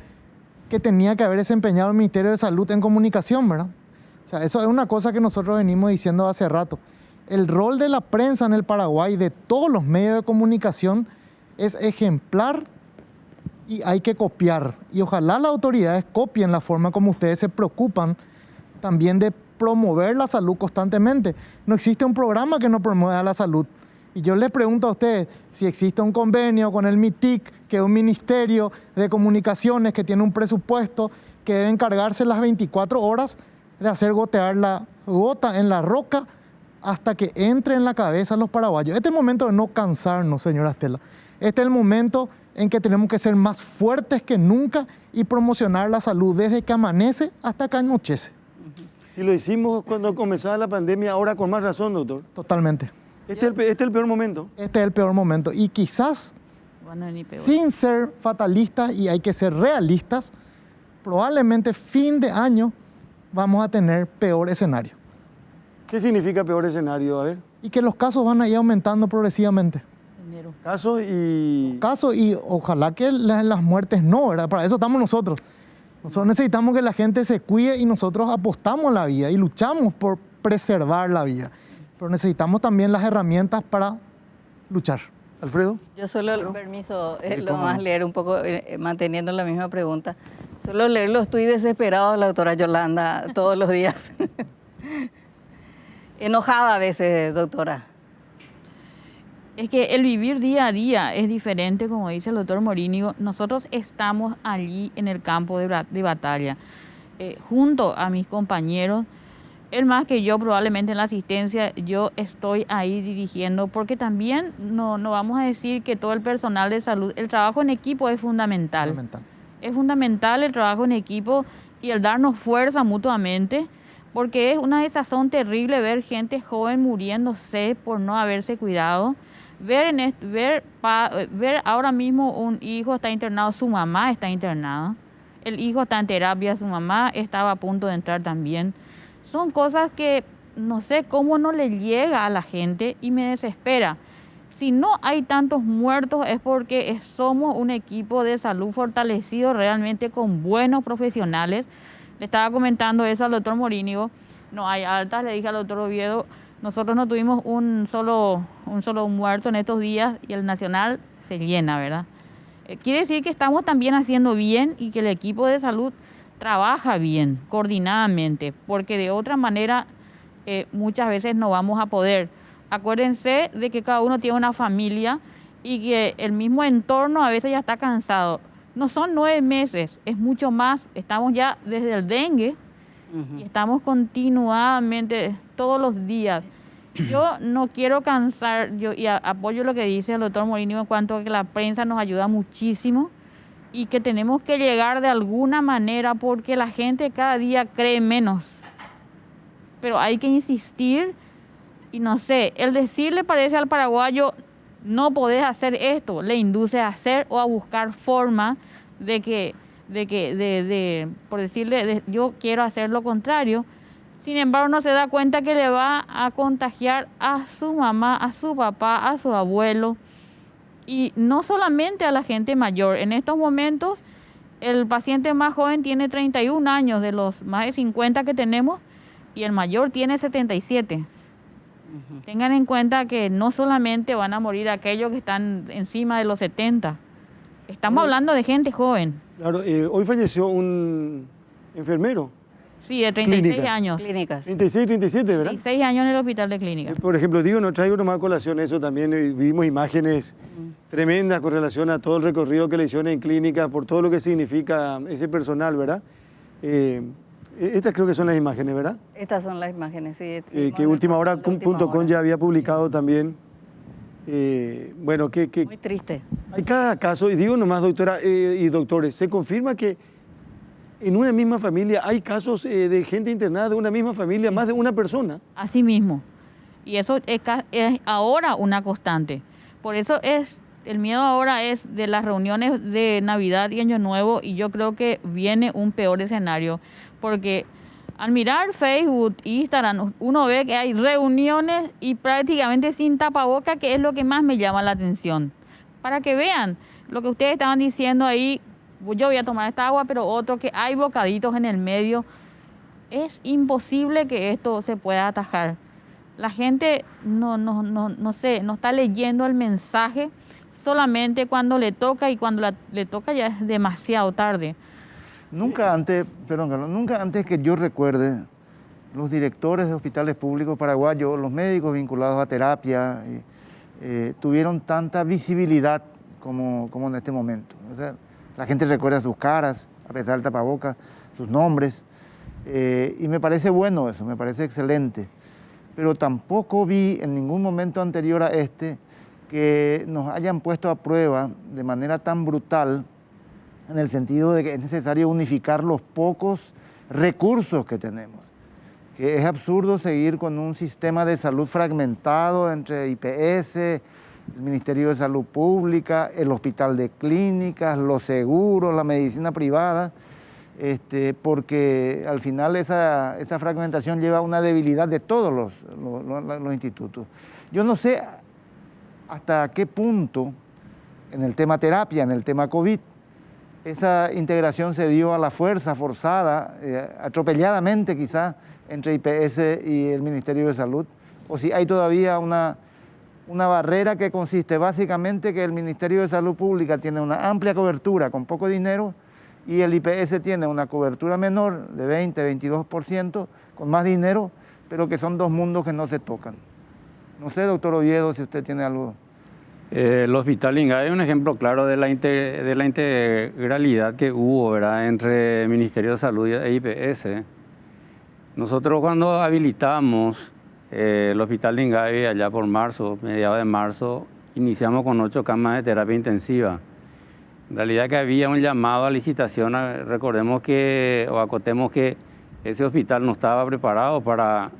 que tenía que haber desempeñado el Ministerio de Salud en comunicación, ¿verdad? O sea, eso es una cosa que nosotros venimos diciendo hace rato. El rol de la prensa en el Paraguay, de todos los medios de comunicación, es ejemplar y hay que copiar. Y ojalá las autoridades copien la forma como ustedes se preocupan también de promover la salud constantemente. No existe un programa que no promueva la salud. Y yo les pregunto a ustedes si existe un convenio con el MITIC, que es un ministerio de comunicaciones que tiene un presupuesto que debe encargarse las 24 horas de hacer gotear la gota en la roca hasta que entre en la cabeza de los paraguayos. Este es el momento de no cansarnos, señora Estela. Este es el momento en que tenemos que ser más fuertes que nunca y promocionar la salud desde que amanece hasta que anochece. Si lo hicimos cuando comenzaba la pandemia, ahora con más razón, doctor. Totalmente. Este es el peor momento. Este es el peor momento. Y quizás, sin ser fatalistas y hay que ser realistas, probablemente fin de año vamos a tener peor escenario. ¿Qué significa peor escenario? A ver. Y que los casos van a ir aumentando progresivamente. Casos y ojalá que las muertes no, ¿verdad? Para eso estamos nosotros. Nosotros necesitamos que la gente se cuide y nosotros apostamos a la vida y luchamos por preservar la vida. Pero necesitamos también las herramientas para luchar. Alfredo. Yo solo, permiso, lo más leer un poco, manteniendo la misma pregunta. Solo leerlo, estoy desesperado, la doctora Yolanda, todos los días. Enojada a veces, doctora. Es que el vivir día a día es diferente, como dice el doctor Morínigo. Nosotros estamos allí en el campo de batalla, junto a mis compañeros. Él más que yo, probablemente en la asistencia, yo estoy ahí dirigiendo, porque también no vamos a decir que todo el personal de salud, el trabajo en equipo es fundamental. Es fundamental el trabajo en equipo y el darnos fuerza mutuamente, porque es una desazón terrible ver gente joven muriéndose por no haberse cuidado. Ver ahora mismo un hijo está internado, su mamá está internada, el hijo está en terapia, su mamá estaba a punto de entrar también. Son cosas que no sé cómo no le llega a la gente y me desespera. Si no hay tantos muertos es porque somos un equipo de salud fortalecido realmente con buenos profesionales. Le estaba comentando eso al doctor Morínigo, no hay altas, le dije al doctor Oviedo, nosotros no tuvimos un solo muerto en estos días y el nacional se llena, ¿verdad? Quiere decir que estamos también haciendo bien y que el equipo de salud trabaja bien, coordinadamente, porque de otra manera muchas veces no vamos a poder. Acuérdense de que cada uno tiene una familia y que el mismo entorno a veces ya está cansado. No son 9 meses, es mucho más. Estamos ya desde el dengue y estamos continuadamente todos los días. Yo no quiero cansar, y apoyo lo que dice el doctor Morínigo en cuanto a que la prensa nos ayuda muchísimo y que tenemos que llegar de alguna manera porque la gente cada día cree menos. Pero hay que insistir y no sé, el decirle parece al paraguayo no podés hacer esto, le induce a hacer o a buscar forma por decirle yo quiero hacer lo contrario. Sin embargo, no se da cuenta que le va a contagiar a su mamá, a su papá, a su abuelo. Y no solamente a la gente mayor. En estos momentos, el paciente más joven tiene 31 años de los más de 50 que tenemos y el mayor tiene 77. Tengan en cuenta que no solamente van a morir aquellos que están encima de los 70. Estamos hablando de gente joven. Claro, hoy falleció un enfermero. Sí, de 36 Clínicas. años. Clínicas. 36, 37, ¿verdad? 36 años en el hospital de clínicas. Por ejemplo, digo, no traigo nomás a colación eso también. Vimos imágenes tremendas con relación a todo el recorrido que le hicieron en clínica, por todo lo que significa ese personal, ¿verdad? Estas creo que son las imágenes, ¿verdad? Estas son las imágenes, sí. Que ultimahora.com ya había publicado también. Bueno, muy triste. Hay cada caso, y digo nomás, doctora y doctores, se confirma que en una misma familia hay casos de gente internada de una misma familia, más de una persona. Así mismo. Y eso es ahora una constante. Por eso el miedo ahora es de las reuniones de Navidad y Año Nuevo, y yo creo que viene un peor escenario, porque al mirar Facebook, Instagram, uno ve que hay reuniones y prácticamente sin tapaboca, que es lo que más me llama la atención. Para que vean lo que ustedes estaban diciendo ahí, yo voy a tomar esta agua, pero otro que hay bocaditos en el medio. Es imposible que esto se pueda atajar. la gente no sé, no está leyendo el mensaje solamente cuando le toca, y cuando le toca ya es demasiado tarde. Nunca antes, perdón, Carlos, nunca antes que yo recuerde, los directores de hospitales públicos paraguayos, los médicos vinculados a terapia, tuvieron tanta visibilidad como en este momento. O sea, la gente recuerda sus caras, a pesar del tapabocas, sus nombres, y me parece bueno eso, me parece excelente. Pero tampoco vi en ningún momento anterior a este que nos hayan puesto a prueba de manera tan brutal, en el sentido de que es necesario unificar los pocos recursos que tenemos. Que es absurdo seguir con un sistema de salud fragmentado entre IPS, el Ministerio de Salud Pública, el Hospital de Clínicas, los seguros, la medicina privada, porque al final esa fragmentación lleva a una debilidad de todos los institutos. Yo no sé hasta qué punto, en el tema terapia, en el tema COVID, esa integración se dio a la fuerza, forzada, atropelladamente quizá, entre IPS y el Ministerio de Salud, o si hay todavía una barrera que consiste básicamente que el Ministerio de Salud Pública tiene una amplia cobertura con poco dinero y el IPS tiene una cobertura menor de 20-22% con más dinero, pero que son dos mundos que no se tocan. No sé, doctor Oviedo, si usted tiene algo. El Hospital Ingay es un ejemplo claro de la integralidad que hubo, ¿verdad?, entre el Ministerio de Salud e IPS. Nosotros cuando habilitamos el Hospital de Ingay allá por marzo, mediados de marzo, iniciamos con 8 camas de terapia intensiva. En realidad que había un llamado a licitación, recordemos que, o acotemos que ese hospital no estaba preparado para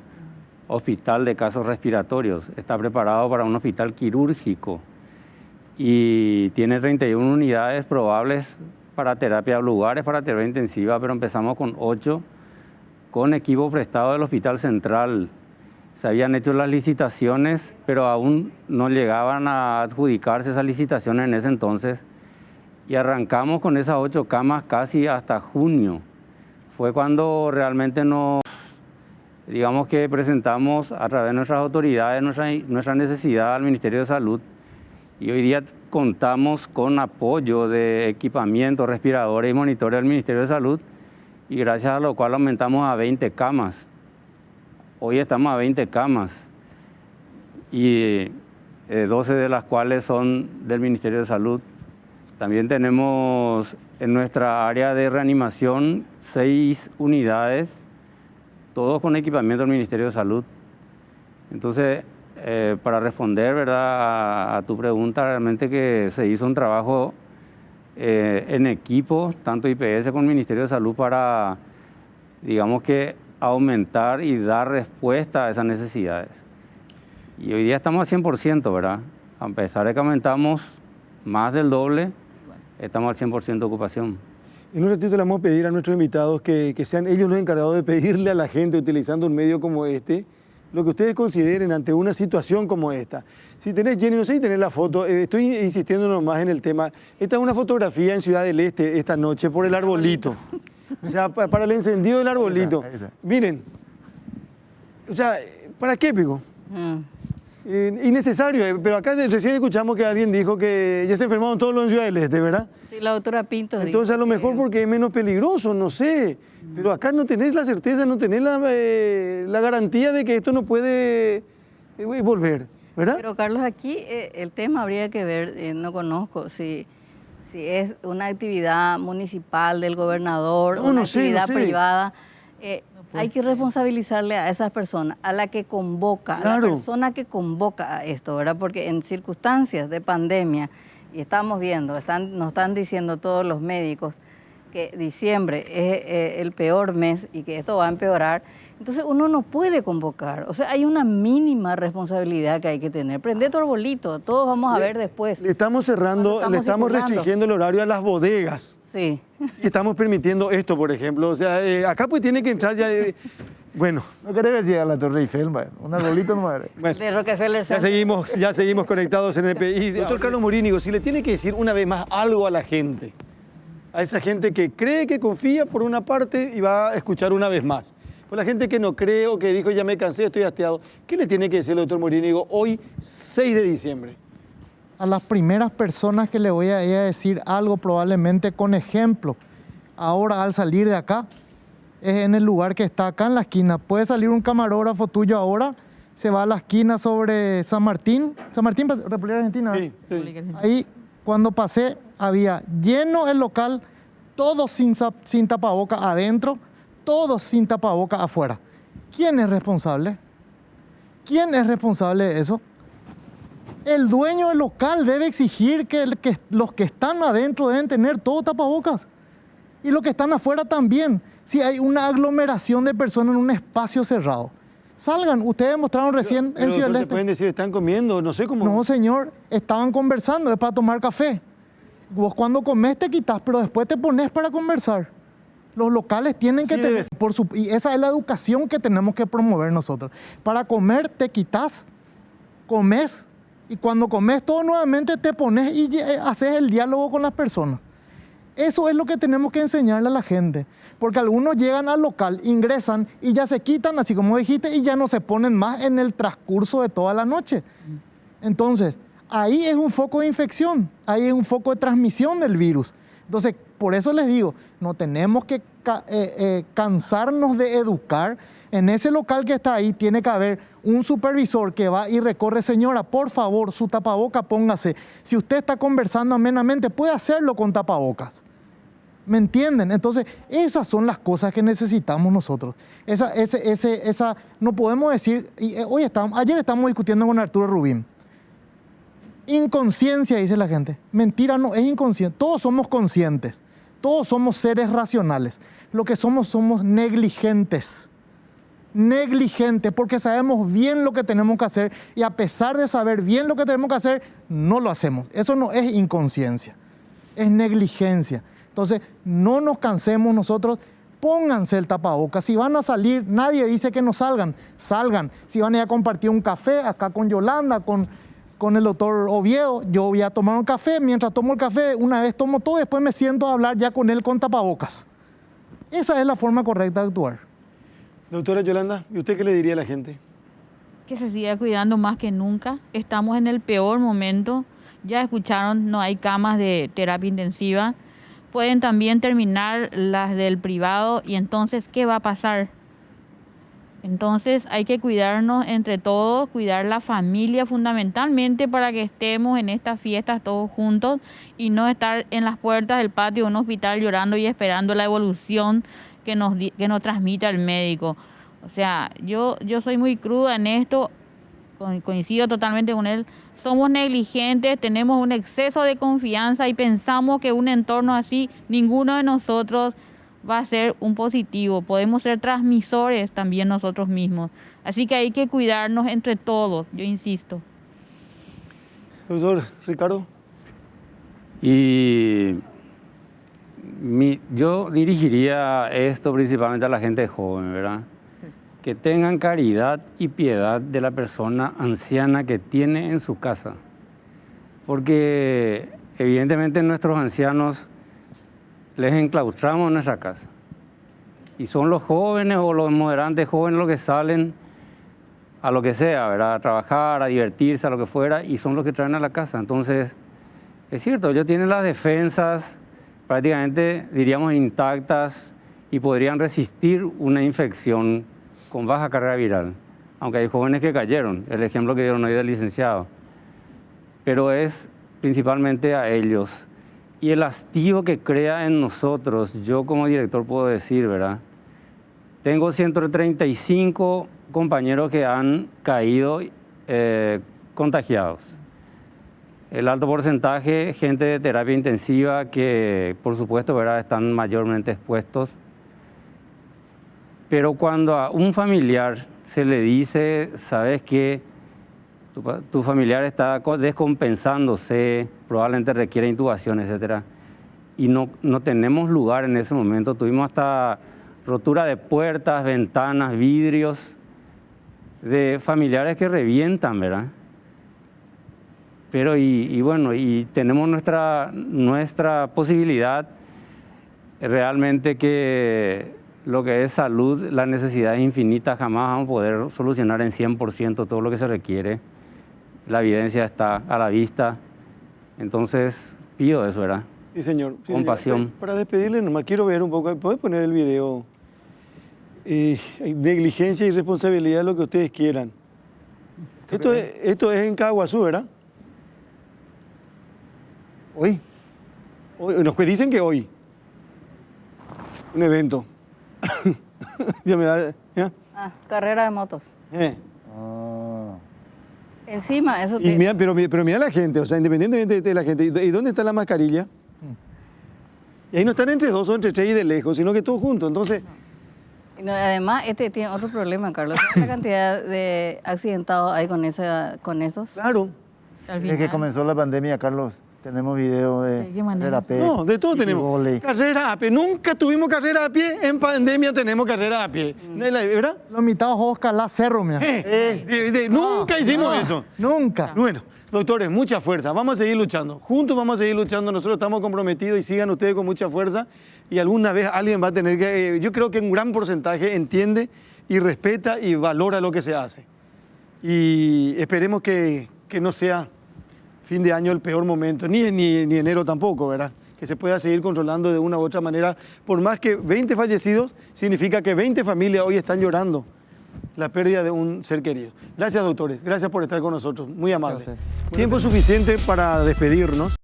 hospital de casos respiratorios, está preparado para un hospital quirúrgico y tiene 31 unidades probables para terapia, lugares para terapia intensiva, pero empezamos con 8 con equipo prestado del Hospital Central. Se habían hecho las licitaciones, pero aún no llegaban a adjudicarse esas licitaciones en ese entonces. Y arrancamos con esas 8 camas casi hasta junio. Fue cuando realmente digamos que presentamos a través de nuestras autoridades nuestra necesidad al Ministerio de Salud. Y hoy día contamos con apoyo de equipamiento, respiradores y monitores del Ministerio de Salud, y gracias a lo cual aumentamos a 20 camas. Hoy estamos a 20 camas y 12 de las cuales son del Ministerio de Salud. También tenemos en nuestra área de reanimación 6 unidades, todos con equipamiento del Ministerio de Salud. Entonces, para responder, ¿verdad?, a tu pregunta, realmente que se hizo un trabajo en equipo, tanto IPS como el Ministerio de Salud, para, digamos que, aumentar y dar respuesta a esas necesidades. Y hoy día estamos al 100%, ¿verdad? A pesar de que aumentamos más del doble, estamos al 100% de ocupación. En un ratito le vamos a pedir a nuestros invitados que sean ellos los encargados de pedirle a la gente, utilizando un medio como este, lo que ustedes consideren ante una situación como esta. Si tenés, Jenny, no sé si tenés la foto, estoy insistiendo nomás en el tema. Esta es una fotografía en Ciudad del Este esta noche por el arbolito. O sea, para el encendido del arbolito. Miren, o sea, ¿para qué, Pico? Innecesario, pero acá recién escuchamos que alguien dijo que ya se enfermaron todos los en Ciudad del Este, ¿verdad? Sí, la doctora Pinto dijo. Entonces a lo mejor porque es menos peligroso, no sé. Pero acá no tenés la certeza, no tenés la garantía de que esto no puede volver, ¿verdad? Pero Carlos, aquí el tema habría que ver, no conozco si es una actividad municipal del gobernador o una actividad privada. Hay que responsabilizarle a esas personas, a la que convoca, a la persona que convoca a esto, ¿verdad? Porque en circunstancias de pandemia, y estamos viendo, nos están diciendo todos los médicos que diciembre es el peor mes y que esto va a empeorar, entonces uno no puede convocar. O sea, hay una mínima responsabilidad que hay que tener. Prende tu arbolito, todos vamos a ver después. Le estamos cerrando, le estamos restringiendo el horario a las bodegas. Sí. Y estamos permitiendo esto, por ejemplo. O sea, acá pues tiene que entrar ya... bueno. ¿No querés llegar a la Torre Eiffel? Un arbolito no madre. Bueno, de Rockefeller. Ya seguimos conectados en el país. Doctor Carlos Morínigo, si le tiene que decir una vez más algo a la gente, a esa gente que cree, que confía por una parte y va a escuchar una vez más, Por la gente que no cree o que dijo ya me cansé, estoy hastiado, ¿qué le tiene que decir el doctor Morínigo hoy, 6 de diciembre? A las primeras personas que le voy a decir algo, probablemente con ejemplo, ahora al salir de acá, es en el lugar que está acá en la esquina. Puede salir un camarógrafo tuyo ahora, se va a la esquina sobre San Martín, República Argentina. Sí, sí. Ahí, cuando pasé, había lleno el local, todos sin tapaboca adentro, todos sin tapaboca afuera. ¿Quién es responsable? ¿Quién es responsable de eso? El dueño del local debe exigir que los que están adentro deben tener todo tapabocas. Y los que están afuera también. Si hay una aglomeración de personas en un espacio cerrado, salgan. Ustedes mostraron recién en Ciudad del Este. Pueden decir, están comiendo, no sé cómo. No, señor, estaban conversando, es para tomar café. Vos cuando comes te quitas, pero después te pones para conversar. Los locales tienen que tener, y esa es la educación que tenemos que promover nosotros. Para comer te quitas, comes, y cuando comes todo nuevamente te pones y haces el diálogo con las personas. Eso es lo que tenemos que enseñarle a la gente, porque algunos llegan al local, ingresan y ya se quitan, así como dijiste, y ya no se ponen más en el transcurso de toda la noche. Entonces, ahí es un foco de infección, ahí es un foco de transmisión del virus. Entonces, por eso les digo, no tenemos que cansarnos de educar. En ese local que está ahí tiene que haber un supervisor que va y recorre, señora, por favor, su tapaboca póngase. Si usted está conversando amenamente, puede hacerlo con tapabocas. ¿Me entienden? Entonces, esas son las cosas que necesitamos nosotros. No podemos decir, ayer estábamos discutiendo con Arturo Rubín. Inconsciencia, dice la gente. Mentira, no, es inconsciente. Todos somos conscientes. Todos somos seres racionales. Lo que somos negligentes. Negligentes, porque sabemos bien lo que tenemos que hacer y a pesar de saber bien lo que tenemos que hacer, no lo hacemos. Eso no es inconsciencia, es negligencia. Entonces, no nos cansemos nosotros, pónganse el tapabocas. Si van a salir, nadie dice que no salgan, salgan. Si van a ir a compartir un café acá con Yolanda, con el doctor Oviedo, yo voy a tomar un café, mientras tomo el café, una vez tomo todo, después me siento a hablar ya con él con tapabocas. Esa es la forma correcta de actuar. Doctora Yolanda, ¿y usted qué le diría a la gente? Que se siga cuidando más que nunca. Estamos en el peor momento. Ya escucharon, no hay camas de terapia intensiva. Pueden también terminar las del privado y entonces, ¿qué va a pasar? Entonces hay que cuidarnos entre todos, cuidar la familia fundamentalmente para que estemos en estas fiestas todos juntos y no estar en las puertas del patio de un hospital llorando y esperando la evolución que nos transmita el médico. O sea, yo soy muy cruda en esto, coincido totalmente con él. Somos negligentes, tenemos un exceso de confianza y pensamos que un entorno así, ninguno de nosotros va a ser un positivo. Podemos ser transmisores también nosotros mismos. Así que hay que cuidarnos entre todos, yo insisto. Doctor Ricardo. Yo dirigiría esto principalmente a la gente joven, ¿verdad? Que tengan caridad y piedad de la persona anciana que tiene en su casa. Porque evidentemente nuestros ancianos les enclaustramos en nuestra casa. Y son los jóvenes o los moderantes jóvenes los que salen a lo que sea, ¿verdad? A trabajar, a divertirse, a lo que fuera, y son los que traen a la casa. Entonces, es cierto, ellos tienen las defensas prácticamente, diríamos, intactas y podrían resistir una infección con baja carga viral, aunque hay jóvenes que cayeron, el ejemplo que dieron hoy del licenciado. Pero es principalmente a ellos. Y el hastío que crea en nosotros, yo como director puedo decir, ¿verdad? Tengo 135 compañeros que han caído contagiados. El alto porcentaje, gente de terapia intensiva que, por supuesto, ¿verdad?, están mayormente expuestos. Pero cuando a un familiar se le dice, ¿sabes qué? Tu familiar está descompensándose, probablemente requiere intubación, etc. Y no tenemos lugar en ese momento. Tuvimos hasta rotura de puertas, ventanas, vidrios, de familiares que revientan, ¿verdad? Pero y tenemos nuestra posibilidad realmente que lo que es salud, las necesidades infinitas, jamás vamos a poder solucionar en 100% todo lo que se requiere. La evidencia está a la vista. Entonces, pido eso, ¿verdad? Sí, señor. Sí, Compasión. señor. Para despedirle, nomás quiero ver un poco, ¿puedes poner el video? Negligencia y responsabilidad, lo que ustedes quieran. Esto es en Caguazú, ¿verdad? Hoy. Nos dicen que hoy. Un evento. Ya me da, ¿ya? Carrera de motos. Ah. Encima, eso Y mira, pero mira la gente, o sea, independientemente de la gente. ¿Y dónde está la mascarilla? Y ahí no están entre dos o entre tres y de lejos, sino que todos juntos. Entonces, No, además, este tiene otro problema, Carlos. ¿La cantidad de accidentados hay con esos? claro. Al Desde que final, comenzó la pandemia, Carlos, tenemos video de ¿De qué manera? carrera a pie. No, de todo y tenemos. vóley. Carrera a pie. Nunca tuvimos carrera a pie. En pandemia tenemos carrera a pie. ¿Verdad? Los mitad Oscar la cerro, mira. Nunca hicimos eso. Nunca. Bueno, doctores, mucha fuerza. Vamos a seguir luchando. Juntos vamos a seguir luchando. Nosotros estamos comprometidos y sigan ustedes con mucha fuerza. Y alguna vez alguien va a tener que... yo creo que un gran porcentaje entiende y respeta y valora lo que se hace. Y esperemos que no sea fin de año el peor momento, ni enero tampoco, ¿verdad? Que se pueda seguir controlando de una u otra manera. Por más que 20 fallecidos, significa que 20 familias hoy están llorando la pérdida de un ser querido. Gracias, doctores. Gracias por estar con nosotros. Muy amables. Gracias a Tiempo suficiente para despedirnos,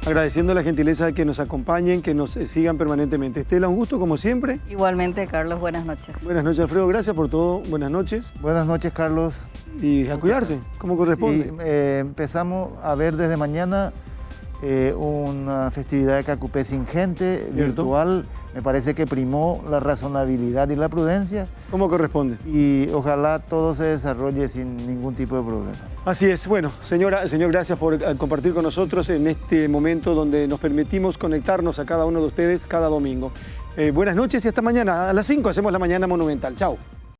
agradeciendo la gentileza de que nos acompañen, que nos sigan permanentemente. Estela, un gusto como siempre. Igualmente, Carlos, buenas noches. Buenas noches, Alfredo. Gracias por todo. Buenas noches. Buenas noches, Carlos. Y a cuidarse, como corresponde. Sí, empezamos a ver desde mañana una festividad de Cacupé sin gente, virtual. Me parece que primó la razonabilidad y la prudencia Como corresponde. y ojalá todo se desarrolle sin ningún tipo de problema. Así es. Bueno, señor, gracias por compartir con nosotros en este momento donde nos permitimos conectarnos a cada uno de ustedes cada domingo. Buenas noches y hasta mañana. A las 5 hacemos la Mañana Monumental. Chao.